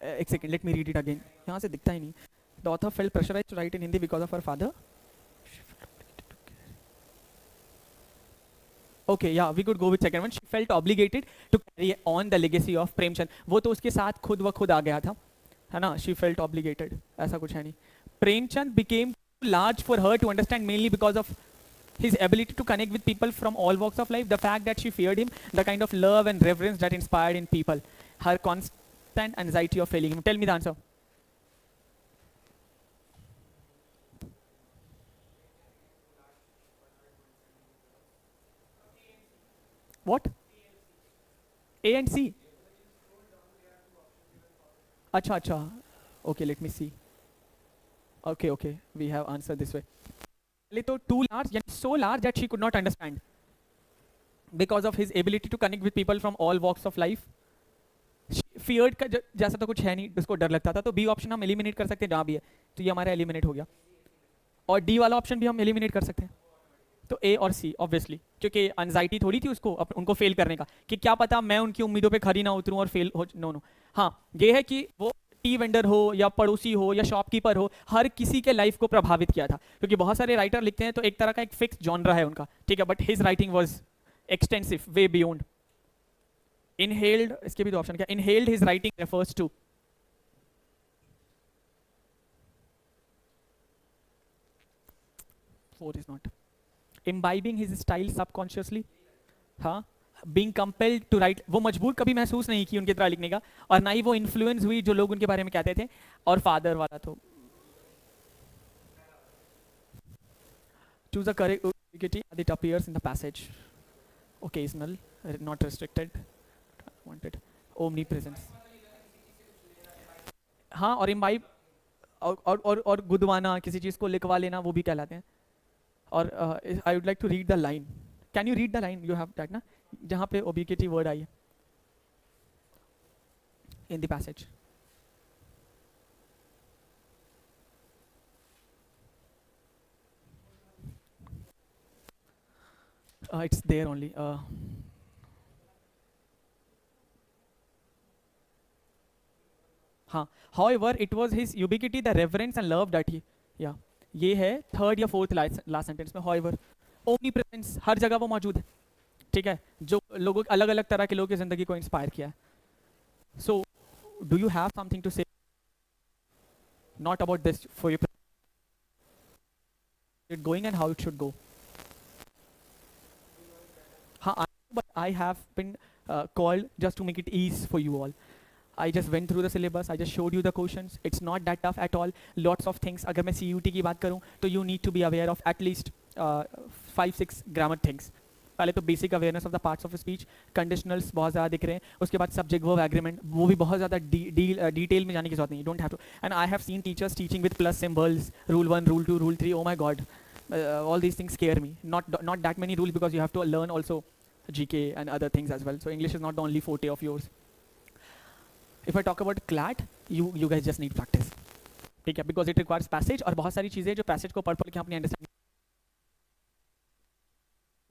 एक second, let me read it again, यहाँ से दिखता ही नहीं। The author felt pressurized to write in Hindi because of her father. Okay, yeah, we could go with second one. She felt obligated to carry on the legacy of Premchand. वो तो उसके साथ खुद व खुद आ गया था, है ना? She felt obligated. ऐसा कुछ है नहीं. Premchand became too large for her to understand, mainly because of his ability to connect with people from all walks of life, the fact that she feared him, the kind of love and reverence that inspired in people, her constant anxiety of failing him. Tell me the answer. What? A and C. Acha, acha. Okay, let me see. Okay, okay. We have answered this way. तो too large, yani so large that she could not understand. Because of his ability to connect with people from all walks of life. Feared का जैसा तो कुछ है नहीं, उसको डर लगता था, तो बी ऑप्शन हम एलिमिनेट कर सकते हैं जहाँ भी है, तो ये हमारा एलिमिनेट हो गया. और डी वाला ऑप्शन भी हम एलिमिनेट कर सकते हैं. तो ए और सी ऑब्वियसली, क्योंकि एंजाइटी थोड़ी थी उसको उनको फेल करने का, कि क्या पता मैं उनकी उम्मीदों पे खरी ना उतरूं और फेल हो. No no. हाँ, ये है कि वो टी वेंडर हो या पड़ोसी हो या शॉपकीपर हो, हर किसी के लाइफ को प्रभावित किया था, क्योंकि बहुत सारे राइटर लिखते हैं तो एक तरह का एक फिक्स जॉनरा है उनका, ठीक है, but his writing was extensive, way beyond. Inhaled, इसके भी दो ऑप्शन क्या. Inhaled his writing refers to. Four is not. imbibing his style subconsciously. हाँ, being compelled to write, वो मजबूर कभी महसूस नहीं की उनकी तरह लिखने का, और ना ही वो इन्फ्लुएंस हुई जो लोग उनके बारे में कहते थे. और फादर वाला तो choose a correct ubiquity as it appears in the passage. Occasional, not restricted, wanted, omnipresence. हाँ, और imbibe और गुदवाना, किसी चीज़ को लिखवा लेना, वो भी कहलाते हैं. और I would like to read the line. Can you read the line? You have that ना, जहाँ पे ubiquity word आई है in the passage. It's there only. हाँ, however it was his ubiquity, the reverence and love that he, yeah, ये है थर्ड या फोर्थ लास्ट सेंटेंस में. however, omnipresence, हर जगह वो मौजूद है, ठीक है, जो लोगों, अलग अलग तरह के लोगों की जिंदगी को इंस्पायर किया है. So do you have something to say, not about this for you, it going and how it should go. हाँ, but I have been called just to make it easy for you all. I just went through the syllabus, I just showed you the questions. It's not that tough at all. Lots of things. अगर मैं CUT की बात करूँ तो you need to be aware of at least 5-6 grammar things. पहले तो basic awareness of the parts of speech, conditionals बहुत ज़्यादा दिख रहे हैं, उसके बाद सब्जेक्ट वर्ब एग्रीमेंट, वो भी बहुत ज़्यादा डिटेल में जाने की जरूरत नहीं, don't have to. And I have seen teachers teaching with plus symbols, rule 1, rule 2, rule 3. Oh my god, all these things scare me. Not that many rules, because you have to learn also GK and other things as well. So English is not the only forte of yours. If I talk about CLAT, you guys just need practice, ठीक है, because it requires passage, और बहुत सारी चीज़ें जो passage को पढ़ के अपनी understanding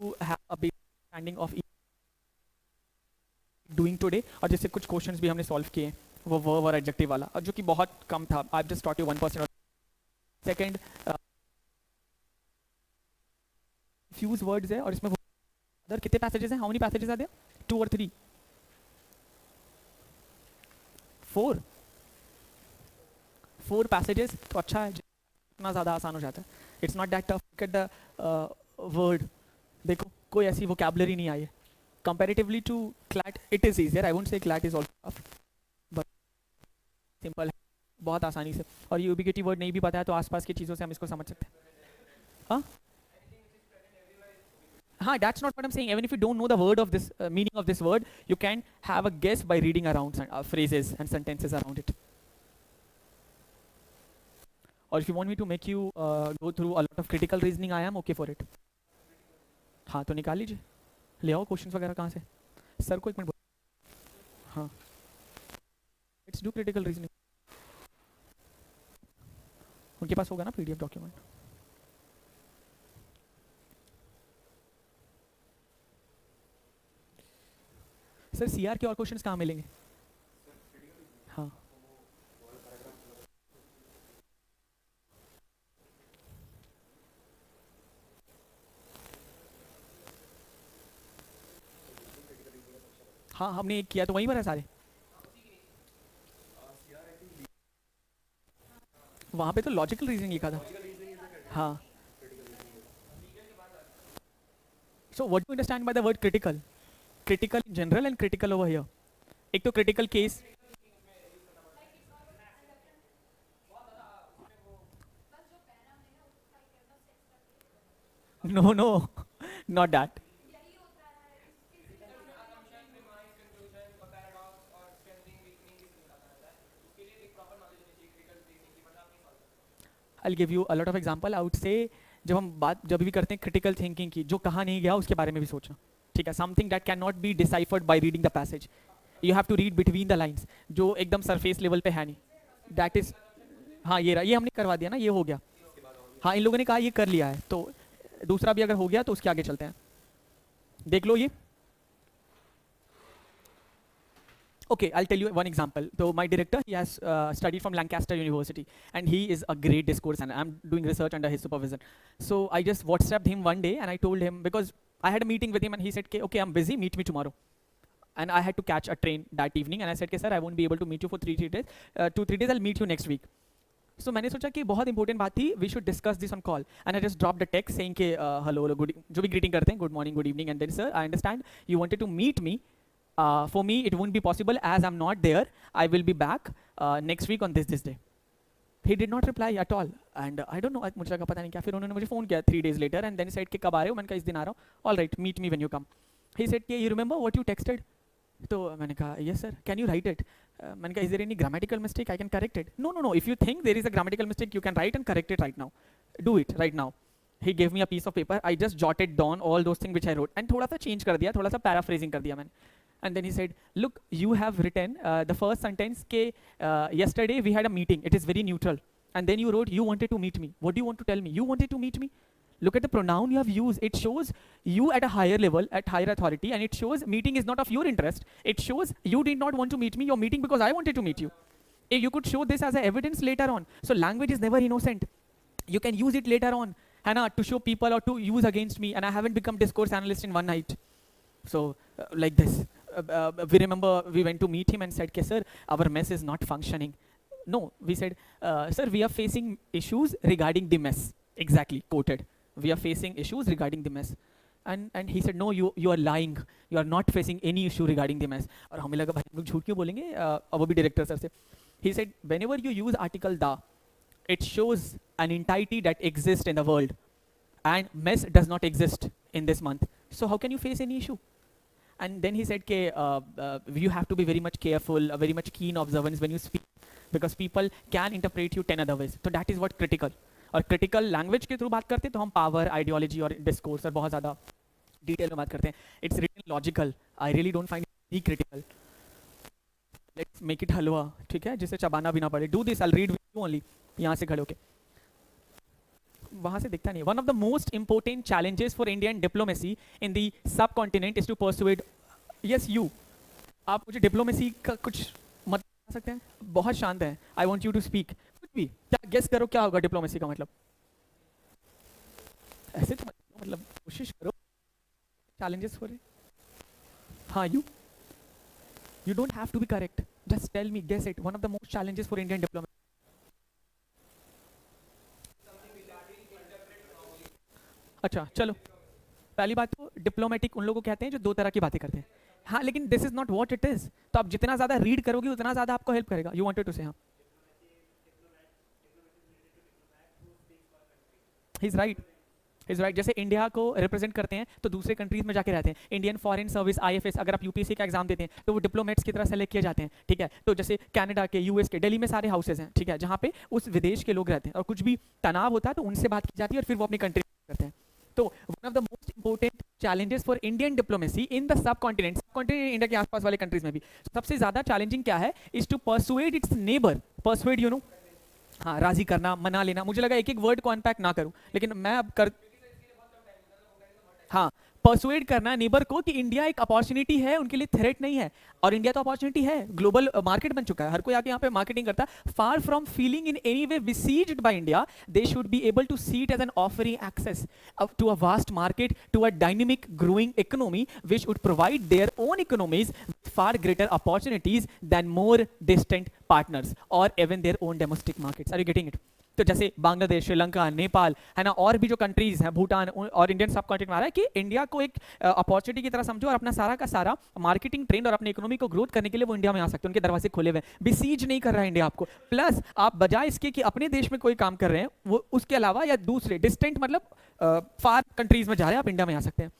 to have a basic understanding of doing today, और जैसे कुछ questions भी हमने solve किए, वो verb और adjective वाला, और जो कि बहुत कम था. I've just taught you 1%. Second, fuse words है, और इसमें अदर कितने passages हैं? How many passages are there? 2 or 3? 4 passages, तो अच्छा है, इतना ज़्यादा आसान हो जाता है. It's not that tough. Look at the word. देखो, कोई ऐसी vocabulary नहीं आई है. Comparatively to CLAT, it is easier. I won't say CLAT is also tough, but simple है, बहुत आसानी से. और ये ubiquity word नहीं भी पता है तो आसपास की चीज़ों से हम इसको समझ सकते हैं. हाँ, हाँ, that's not what I'm saying. Even if you don't know the word of this meaning of this word, you can have a guess by reading around phrases and sentences around it. Or if you want me to make you go through a lot of critical reasoning, I am okay for it. हाँ, तो निकाल लीजिए, ले आओ क्वेश्चंस वगैरह कहाँ से. सर को एक मिनट. हाँ, लेट्स डू क्रिटिकल रीजनिंग. उनके पास होगा ना PDF डॉक्यूमेंट. सर CR के और क्वेश्चंस कहाँ मिलेंगे? हाँ, हाँ हमने एक किया तो वहीं पर है सारे, वहाँ पे तो लॉजिकल रीजनिंग लिखा था। हाँ, so what do you understand by the word critical? Critical in general and critical over here. एक तो critical case, no no, not that. I give a lot of example. I would say जब हम बात जब भी करते हैं क्रिटिकल थिंकिंग की, जो कहा नहीं गया उसके बारे में भी सोचना, ठीक है, something that can not be deciphered by reading the passage, you have to read between the lines, जो एकदम सरफेस लेवल पे है नहीं, दैट इज। हाँ ये रहा, ये हमने करवा दिया ना, ये हो गया। हाँ इन लोगों ने कहा ये कर लिया है, तो दूसरा भी अगर हो गया तो उसके आगे चलते हैं। देख लो ये, okay, I'll tell you one example. So my director, he has studied from Lancaster University, and he is a great discourse, and I'm doing research under his supervision. So I just WhatsApped him one day, and I told him, because I had a meeting with him, and he said, okay, I'm busy, meet me tomorrow. And I had to catch a train that evening, and I said, sir, I won't be able to meet you for 3 days. 2-3 days, I'll meet you next week. So मैंने सोचा कि बहुत इंपॉर्टेंट बात थी, we should discuss this on call, and I just drop the text saying कि हेलो हेलो गुड, जो भी ग्रीटिंग करते हैं, good morning good evening, and then sir I understand you wanted to meet me, for me it won't be possible as I'm not there, I will be back next week on this day. He did not reply at all, and I don't know, मुझे लगा पता नहीं क्या, फिर उन्होंने मुझे फ़ोन किया 3 days later, and then said कि कब आ रहे हो, मैंने कहा इस दिन आ रहा हूँ, all right meet me when you come. He said कि you remember what you texted? तो मैंने कहा yes sir, can you write it? मैंने कहा is there any grammatical mistake, I can correct it. No, if you think there is a grammatical mistake, you can write and correct it right now, do it right now. He gave me a piece of paper, I just jotted down all those things which I wrote, and थोड़ा सा change कर दिया, थोड़ा सा paraphrasing कर दिया मैंने. And then he said, look, you have written the first sentence ke yesterday we had a meeting, it is very neutral, and then you wrote you wanted to meet me. What do you want to tell me? You wanted to meet me? Look at the pronoun you have used, it shows you at a higher level, at higher authority, and it shows meeting is not of your interest, it shows you did not want to meet me, you're meeting because I wanted to meet you. You could show this as a evidence later on. So language is never innocent, you can use it later on, Hannah, to show people or to use against me, and I haven't become discourse analyst in one night. So like this, we remember we went to meet him and said, sir, our mess is not functioning. No, we said, sir, we are facing issues regarding the mess. Exactly, quoted. We are facing issues regarding the mess. And he said, no, you are lying. You are not facing any issue regarding the mess. और हमें लगा भाई हम लोग झूठ क्यों बोलेंगे, अब वो भी डायरेक्टर सर से. He said, whenever you use article da, it shows an entity that exists in the world, and mess does not exist in this month. So how can you face any issue? And then he said ke, you have to be very much careful, very much keen observance when you speak, because people can interpret you 10 other ways. So that is what critical, और critical language के थ्रू बात करते हैं तो हम power, ideology और discourse और बहुत ज़्यादा डिटेल में बात करते हैं. It's written logical. I really don't find it critical. Let's make it हलवा, ठीक है, जिससे चबाना भी ना पड़े. Do this, I'll read with you only. यहाँ से खड़े होके, वहाँ से दिखता नहीं. One of the most important challenges for Indian diplomacy in the subcontinent is to persuade. Yes, you. आप मुझे डिप्लोमेसी का कुछ मत बता सकते हैं? बहुत शांत है. I want you to speak. कुछ भी क्या गेस करो क्या होगा डिप्लोमेसी का मतलब? ऐसे तो मतलब कोशिश करो. Challenges for it. हाँ, you. You don't have to be correct. Just tell me, guess it. One of the most challenges for Indian diplomacy. अच्छा चलो, पहली बात तो डिप्लोमेटिक उन लोगों को कहते हैं जो दो तरह की बातें करते हैं. हाँ लेकिन this is not what it is. तो आप जितना ज्यादा रीड करोगे उतना ज्यादा आपको हेल्प करेगा. यू वांटेड टू से, हाँ he is right, is right. जैसे इंडिया को रिप्रेजेंट करते हैं तो दूसरे कंट्रीज में जाके रहते हैं. इंडियन फॉरेन सर्विस आईएफएस, अगर आप यूपीएससी का एग्जाम देते हैं तो वो डिप्लोमेट्स की तरह सेलेक्ट किए जाते हैं, ठीक है. तो जैसे कनाडा के, यूएस के, दिल्ली में सारे हाउसेज हैं, ठीक है, जहाँ पे उस विदेश के लोग रहते हैं और कुछ भी तनाव होता है तो उनसे बात की जाती है और फिर वो अपनी कंट्री करते हैं. तो one of the most important challenges for Indian diplomacy in the sub continent India के आसपास वाले कंट्रीज में भी सबसे ज्यादा चैलेंजिंग क्या है, is to persuade its neighbour. Persuade you know, हाँ, राजी करना, मना लेना. मुझे लगा एक एक वर्ड को अनपैक ना करूं, लेकिन मैं अब कर, हाँ, परसुएड करना है नेबर को कि इंडिया एक अपॉर्चुनिटी है, उनके लिए थ्रेट नहीं है। और इंडिया तो अपॉर्चुनिटी है, ग्लोबल मार्केट बन चुका है, हर कोई आके यहाँ पे मार्केटिंग करता है। Far from feeling in any way besieged by India, they should be able to see it as an offering access to a vast market, to a dynamic growing economy, which would provide their own economies with far greater opportunities than more distant partners or even their own domestic markets. Are you getting it? तो जैसे बांग्लादेश, श्रीलंका, नेपाल है ना, और भी जो कंट्रीज हैं, भूटान और इंडियन सब कॉन्टिनेंट में आ रहा है कि इंडिया को एक अपॉर्चुनिटी की तरह समझो और अपना सारा का सारा मार्केटिंग ट्रेंड और अपनी इकोनॉमी को ग्रोथ करने के लिए वो इंडिया में आ सकते हैं। उनके दरवाजे खुले हुए हैं, बिसीज नहीं कर रहा है इंडिया आपको। प्लस आप बजाय इसके कि अपने देश में कोई काम कर रहे हैं, वो उसके अलावा या दूसरे डिस्टेंट मतलब फार कंट्रीज में जा रहे हैं, आप इंडिया में आ सकते हैं।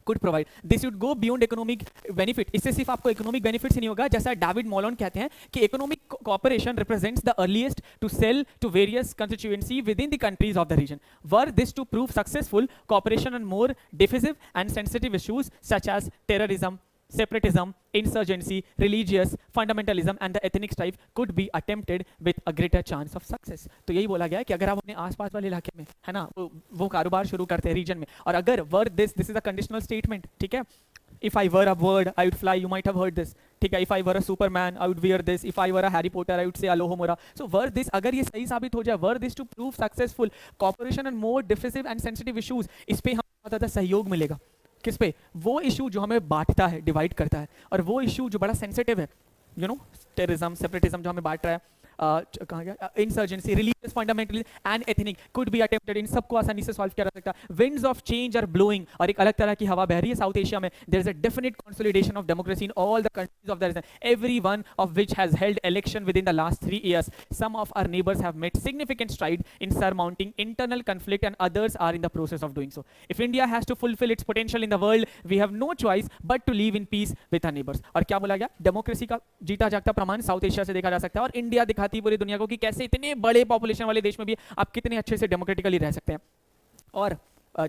could provide. This would go beyond economic benefit. इससे सिर्फ आपको economic benefits ही नहीं होगा, जैसा डेविड मॉलन कहते हैं कि economic cooperation represents the earliest to sell to various constituency within the countries of the region. Were this to prove successful, cooperation on more divisive and sensitive issues such as terrorism, separatism, insurgency, religious fundamentalism and the ethnic strife could be attempted with a greater chance of success. तो यही बोला गया है कि अगर आप अपने आसपास वाले इलाके में है ना वो कारोबार शुरू करते हैं रीजन में, और अगर were this is a conditional statement, ठीक है, if I were a bird I would fly, you might have heard this, ठीक है, if I were a superman I would wear this, if I were a Harry Potter I would say Alohomora. So were this, अगर ये सही साबित हो जाए, were this to prove successful, cooperation on more divisive and sensitive issues, इस पे हमें बहुत ज़्यादा सहयोग मिलेगा। किस पे? वो इशू जो हमें बांटता है, डिवाइड करता है, और वो इशू जो बड़ा सेंसिटिव है, यू नो, टेररिज्म, सेपरेटिज्म जो हमें बांट रहा है, कहाँ गया, insurgency, religious fundamentalism and ethnic could be attempted, इन सबको आसानी से सॉल्व किया जा सकता है। Winds of change are blowing, और एक अलग तरह की हवा बह रही है साउथ एशिया में। There is a definite consolidation of democracy in all the countries of the region, every one of which has held election with in the last 3 years. Some of our neighbors have made significant stride in surmounting internal conflict and others are in the process of doing so. If India has to fulfill its potential in the world, we have no choice but to live in peace with our neighbors. और क्या बोला गया? डेमोक्रेसी का जीता जागता प्रमाण साउथ एशिया से देखा जा सकता है, और इंडिया दिखाती है पूरी दुनिया को कि कैसे इतने बड़े पॉपुलेशन वाले देश में भी आप कितने अच्छे से डेमोक्रेटिकली रह सकते हैं। और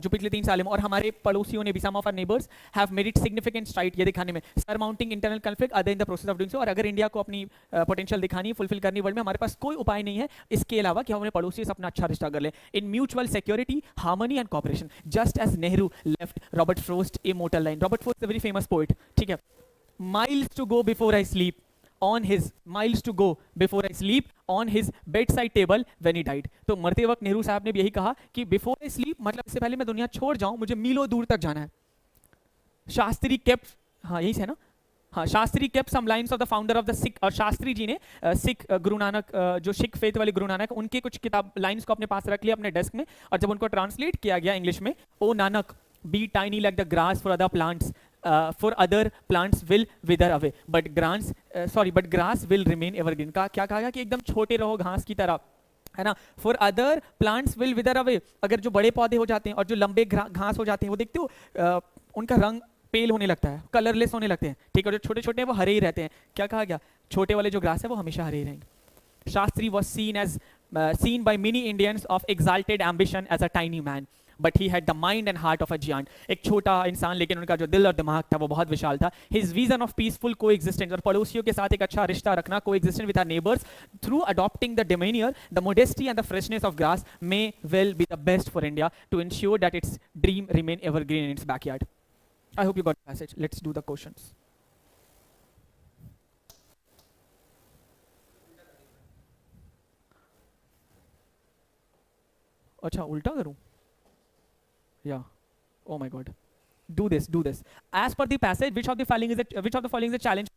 जो पिछले 3 साल में, और हमारे पड़ोसियों ने भी, some of our neighbours have made it significant stride ये दिखाने में, surmounting internal conflict other in the process of doing so. और अगर इंडिया को अपनी पोटेंशियल दिखानी, फुलफिल करनी वर्ल्ड में, हमारे पास कोई उपाय नहीं है इसके अलावा कि हम अपने पड़ोसियों से अपना अच्छा रिश्ता कर लें in mutual security, harmony and cooperation, just as Nehru left Robert Frost immortal line. Robert Frost is a very famous poet, ठीक है, miles to go before I sleep on his miles to go before I sleep on his bedside table when he died. तो मरते वक्त नेहरू साहब ने भी यही कहा कि before I sleep मतलब इससे पहले मैं दुनिया छोड़ जाऊं, मुझे मीलों दूर तक जाना है। शास्त्री kept, हाँ यही है ना, हाँ, Shastri kept some lines of the founder of the Sikh, और शास्त्री जी ने सिख गुरु नानक, जो सिख फेथ वाले गुरु नानक, उनके कुछ किताब लाइंस को अपने पास रख लिया अपने डेस्क में, और जब उनको ट्रांसलेट किया गया इंग्लिश में, ओ Nanak be tiny like the grass for other plants, for other plants will wither away but grass will remain evergreen। का क्या कहा गया कि एकदम छोटे रहो घास की तरह, है ना, for other plants will विदर away, अगर जो बड़े पौधे हो जाते हैं और जो लंबे घास हो जाते हैं वो देखते हो उनका रंग पेल होने लगता है, कलरलेस होने लगते हैं, ठीक है, और जो छोटे छोटे हैं वो हरे ही रहते हैं। क्या कहा गया? छोटे वाले जो ग्रास है वो हमेशा हरे ही रहेंगे। Shastri was seen by many Indians of exalted ambition as a tiny man, but he had the mind and heart of a giant। एक छोटा इंसान, लेकिन उनका जो दिल और दिमाग था वो बहुत विशाल था। His vision of peaceful coexistence, और पड़ोसियों के साथ एक अच्छा रिश्ता रखना, coexistence with our neighbors through adopting the demeanor, the modesty and the freshness of grass may well be the best for India to ensure that its dream remain evergreen in its backyard. I hope you got the passage. Let's do the questions. अच्छा उल्टा करूं? Yeah. Oh my God. Do this. As per the passage, which of the following is a challenge?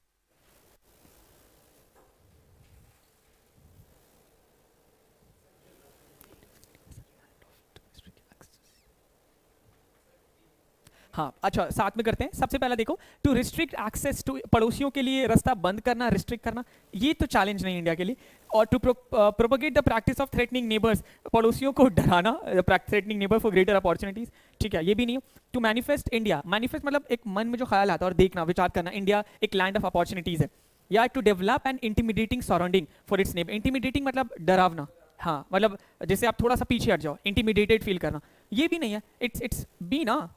हाँ, अच्छा साथ में करते हैं। सबसे पहला देखो, टू रिस्ट्रिक्ट एक्सेस टू, पड़ोसियों के लिए रास्ता बंद करना, रिस्ट्रिक्ट करना, ये तो चैलेंज नहीं इंडिया के लिए। और to propagate the practice of threatening neighbours, पड़ोसियों को डराना, threatening neighbour for greater opportunities, ठीक है, ये भी नहीं। टू मैनिफेस्ट इंडिया, मैनिफेस्ट मतलब एक मन में जो ख्याल आता है और देखना, विचार करना, इंडिया एक लैंड ऑफ अपॉर्चुनिटीज है। या to develop an intimidating surrounding for its neighbour, intimidating मतलब डरावना, हाँ, मतलब जैसे आप थोड़ा सा पीछे हट जाओ, इंटिमिडेटेड फील करना, ये भी नहीं है। इट्स बी ना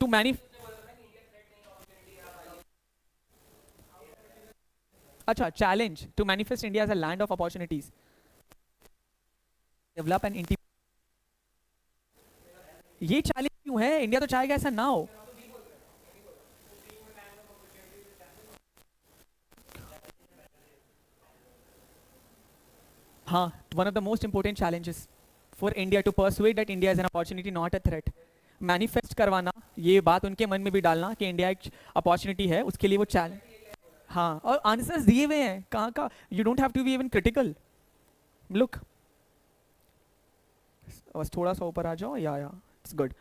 to अच्छा, challenge to manifest India as a land of opportunities, develop an ये चैलेंज क्यों है? इंडिया तो चाहेगा ऐसा ना हो। हाँ, one of the most important challenges for India to persuade that India is an opportunity not a threat. Manifest करवाना, ये बात उनके मन में भी डालना कि इंडिया एक अपॉर्चुनिटी है, उसके लिए वो चैलेंज। हाँ, और आंसर्स दिए हुए हैं कहाँ का, you don't have to be even critical. Look, बस थोड़ा सा ऊपर आ जाओ, या it's good.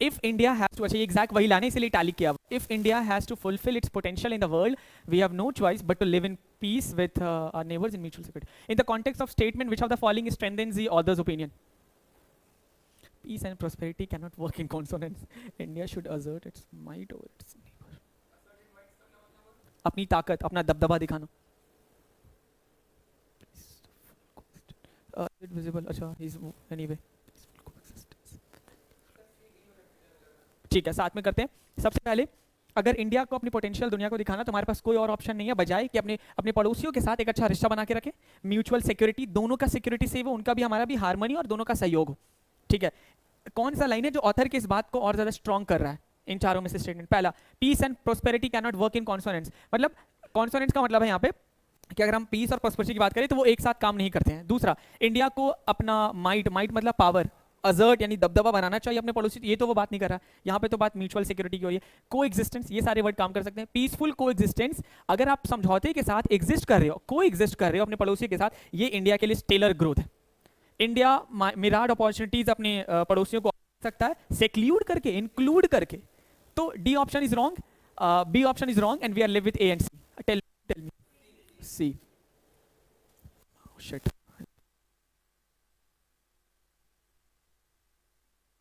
If India has to, अच्छा ये एग्जैक्ट वही लाने इसलिए टैली किया। If India has to fulfill its potential in the world, we have no choice but to live in peace with our neighbors in mutual security. In the context of statement, which of the following strengthens the author's opinion? Peace and prosperity cannot work in consonance. India should assert its might over its neighbor. अपनी ताकत, अपना दबदबा दिखाना। Is it visible? अच्छा, he's anyway. ठीक है, साथ में करते हैं। सबसे पहले, अगर इंडिया को अपनी पोटेंशियल दुनिया को दिखाना, तो हमारे पास कोई और ऑप्शन नहीं है बजाय कि अपने अपने पड़ोसियों के साथ एक अच्छा रिश्ता बना के रखें, म्यूचुअल सिक्योरिटी, दोनों का सिक्योरिटी सेव हो, उनका भी हमारा भी हार्मनी और दोनों का सहयोग हो। ठीक है, कौन सा लाइन है जो ऑथर के इस बात को और ज्यादा स्ट्रॉन्ग कर रहा है इन चारों में से स्टेटमेंट? पहला, peace and prosperity can not work in consonance, मतलब कॉन्सोनेंस का मतलब है यहाँ पे कि अगर हम पीस और प्रोस्पेरिटी की बात करें तो वो एक साथ काम नहीं करते हैं। दूसरा, इंडिया को अपना माइट मतलब पावर, अजर्ट यानी दबदबा बनाना चाहिए अपने पड़ोसी, ये तो वो बात नहीं कर रहा है यहाँ पे, तो बात म्यूचुअल सिक्योरिटी की हो रही है। को एग्जिस्टेंस, ये सारे वर्ड काम कर सकते हैं। पीसफुल को एग्जिस्टेंस, अगर आप समझौते के साथ एग्जिस्ट कर रहे हो, को एग्जिस्ट कर रहे हो अपने पड़ोसी के साथ, ये इंडिया के लिए स्टेलर ग्रोथ है। इंडिया मिराड अपॉर्चुनिटीज अपने पड़ोसियों को सकता है सेक्लूड करके, इंक्लूड करके। तो D option is wrong, B option is wrong, and we are live with A and C. Tell me C. Shit,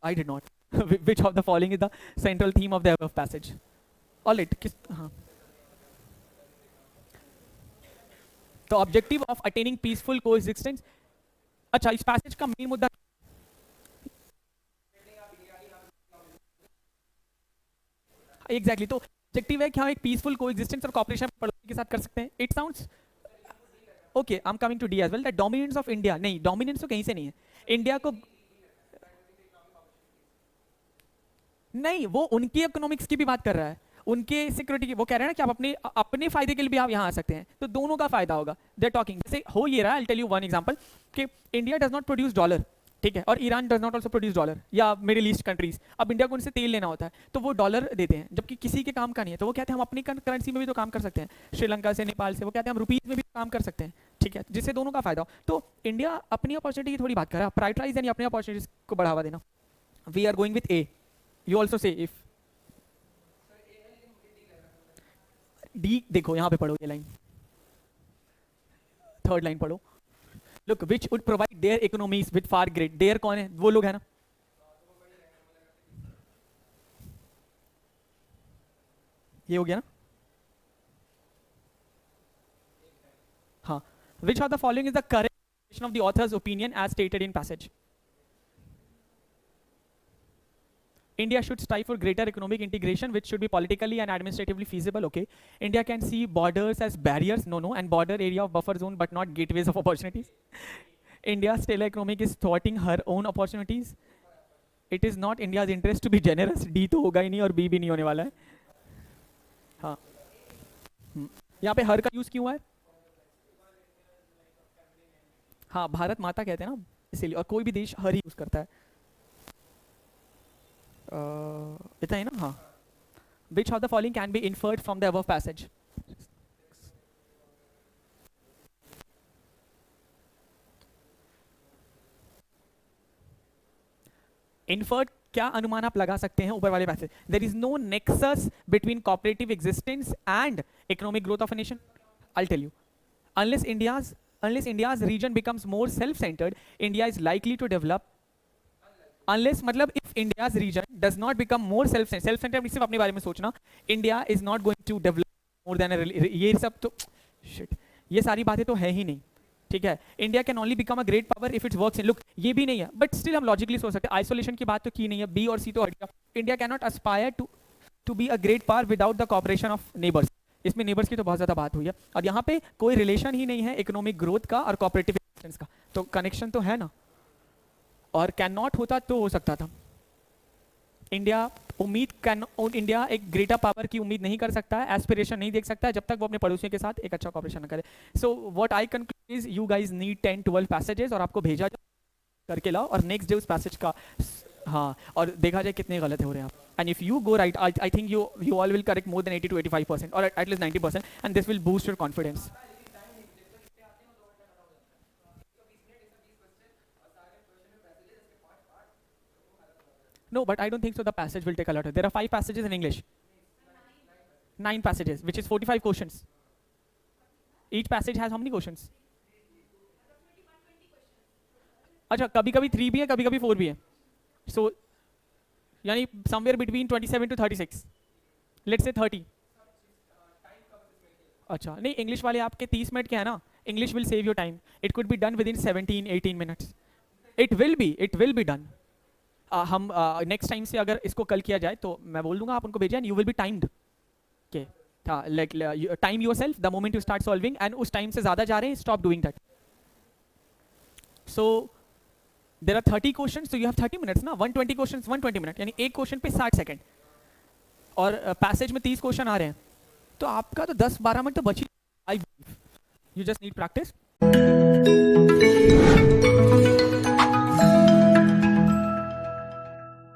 I did not. Which of the following is the central theme of the above passage? All right. हाँ. The objective of attaining peaceful coexistence. अच्छा, इस पैसेज का मेन मुद्दा एग्जैक्टली, तो ऑब्जेक्टिव है कि हम एक पीसफुल कोएग्जिस्टेंस और कॉपरेशन पड़ोसी के साथ कर सकते हैं। It sounds okay. I am coming to D as well. That dominance of India, नहीं, डोमिनेंस तो कहीं से नहीं है। इंडिया को नहीं, वो उनकी इकोनॉमिक्स की भी बात कर रहा है, उनके सिक्योरिटी की। वो कह रहे हैं ना कि आप अपने अपने फायदे के लिए भी आप यहाँ आ सकते हैं, तो दोनों का फायदा होगा। दे आर टॉकिंग, जैसे हो ये रहा है। I tell you one example कि India does not produce dollar, ठीक है, और Iran does not also produce dollar, या मिडिल ईस्ट कंट्रीज। अब इंडिया को उनसे तेल लेना होता है तो वो डॉलर देते हैं, जबकि किसी के काम का नहीं है। तो वो कहते हैं हम अपनी करेंसी में भी तो काम कर सकते हैं, श्रीलंका से, नेपाल से। वो कहते हैं हम रुपीज में भी काम कर सकते हैं, ठीक है, जिससे दोनों का फायदा हो। तो इंडिया अपनी अपॉर्चुनिटी की थोड़ी बात कर रहा है, प्रायोरिटाइज यानी अपनी अपॉर्चुनिटीज को बढ़ावा देना। We are going with A, you also say if D. देखो यहाँ पे पढ़ो ये लाइन, थर्ड लाइन पढ़ो। Look, which would provide their economies with far great. There कौन है? वो लोग है ना, ये हो गया ना। हाँ, which of the following is the correct of the author's opinion as stated in passage? India should strive for greater economic integration, which should be politically and administratively feasible. Okay. India can see borders as barriers, no, and border area of buffer zone, but not gateways of opportunities. India's stellar economic is thwarting her own opportunities. It is not India's interest to be generous. D तो होगा ही नहीं और B भी नहीं होने वाला है। हाँ, यहाँ पे हर का यूज क्यों है? हाँ, भारत माता कहते हैं ना, इसीलिए, और कोई भी देश हर ही यूज करता है। इतना ही ना। हाँ, which of the following can be inferred from the above passage? Inferred, क्या अनुमान आप लगा सकते हैं ऊपर वाले passage? There is no nexus between cooperative existence and economic growth of a nation. I'll tell you. Unless India's region becomes more self-centered, India is likely to develop. Unless मतलब if India's region does not become more self-centered, सिर्फ अपने बारे में सोचना, India is not going to develop more than ये सब तो shit, ये सारी बातें तो है ही नहीं, ठीक है। India can only become a great power if it's works in. Look, ये भी नहीं है, बट स्टिल हम लॉजिकली सोच सकते हैं। आइसोलेशन की बात तो की नहीं है, बी और सी तो हट गया। India can not aspire to be a great power without the cooperation of neighbours. इसमें नेबर्स की तो बहुत ज्यादा बात हुई है, और यहाँ पे कोई रिलेशन ही नहीं है इकोनॉमिक ग्रोथ का और कॉपरेटिव एक्सटेंस का, तो कनेक्शन तो है ना। और कैन नॉट होता तो हो सकता था। इंडिया इंडिया एक ग्रेटर पावर की उम्मीद नहीं कर सकता है, एस्पिरेशन नहीं देख सकता है जब तक वो अपने पड़ोसियों के साथ एक अच्छा कॉपरेशन न करे. So what I conclude is you guys need 10-12 passages और आपको भेजा करके लाओ और नेक्स्ट डे उस पैसेज का हाँ और देखा जाए कितने गलत हो रहे हैं आप. And if you go right I think you all will correct more than 80 to 85% और at least 90% and this will boost your confidence. No, but I don't think so. The passage will take a lot. There are 5 passages in English. 9 passages, which is 45 questions. Each passage has how many questions? अच्छा कभी कभी 3 भी है कभी कभी 4 भी है. So यानी somewhere between 27 to 36. Let's say 30. अच्छा नहीं इंग्लिश वाले आपके 30 मिनट के हैं ना. English will save your time. It could be done with in 17-18 minutes. It will be done. हम नेक्स्ट टाइम से अगर इसको कल किया जाए तो मैं बोल दूंगा आप उनको भेजिए and you will be timed. Okay like time yourself the moment you start solving and उस टाइम से ज़्यादा जा रहे हैं stop doing that. So there are 30 question so you have 30 minutes ना. 120 क्वेश्चन 120 मिनट यानी एक क्वेश्चन पे 60 सेकेंड और पैसेज में 30 क्वेश्चन आ रहे हैं तो आपका तो 10-12 मिनट तो बची. आई यू जस्ट नीड प्रैक्टिस.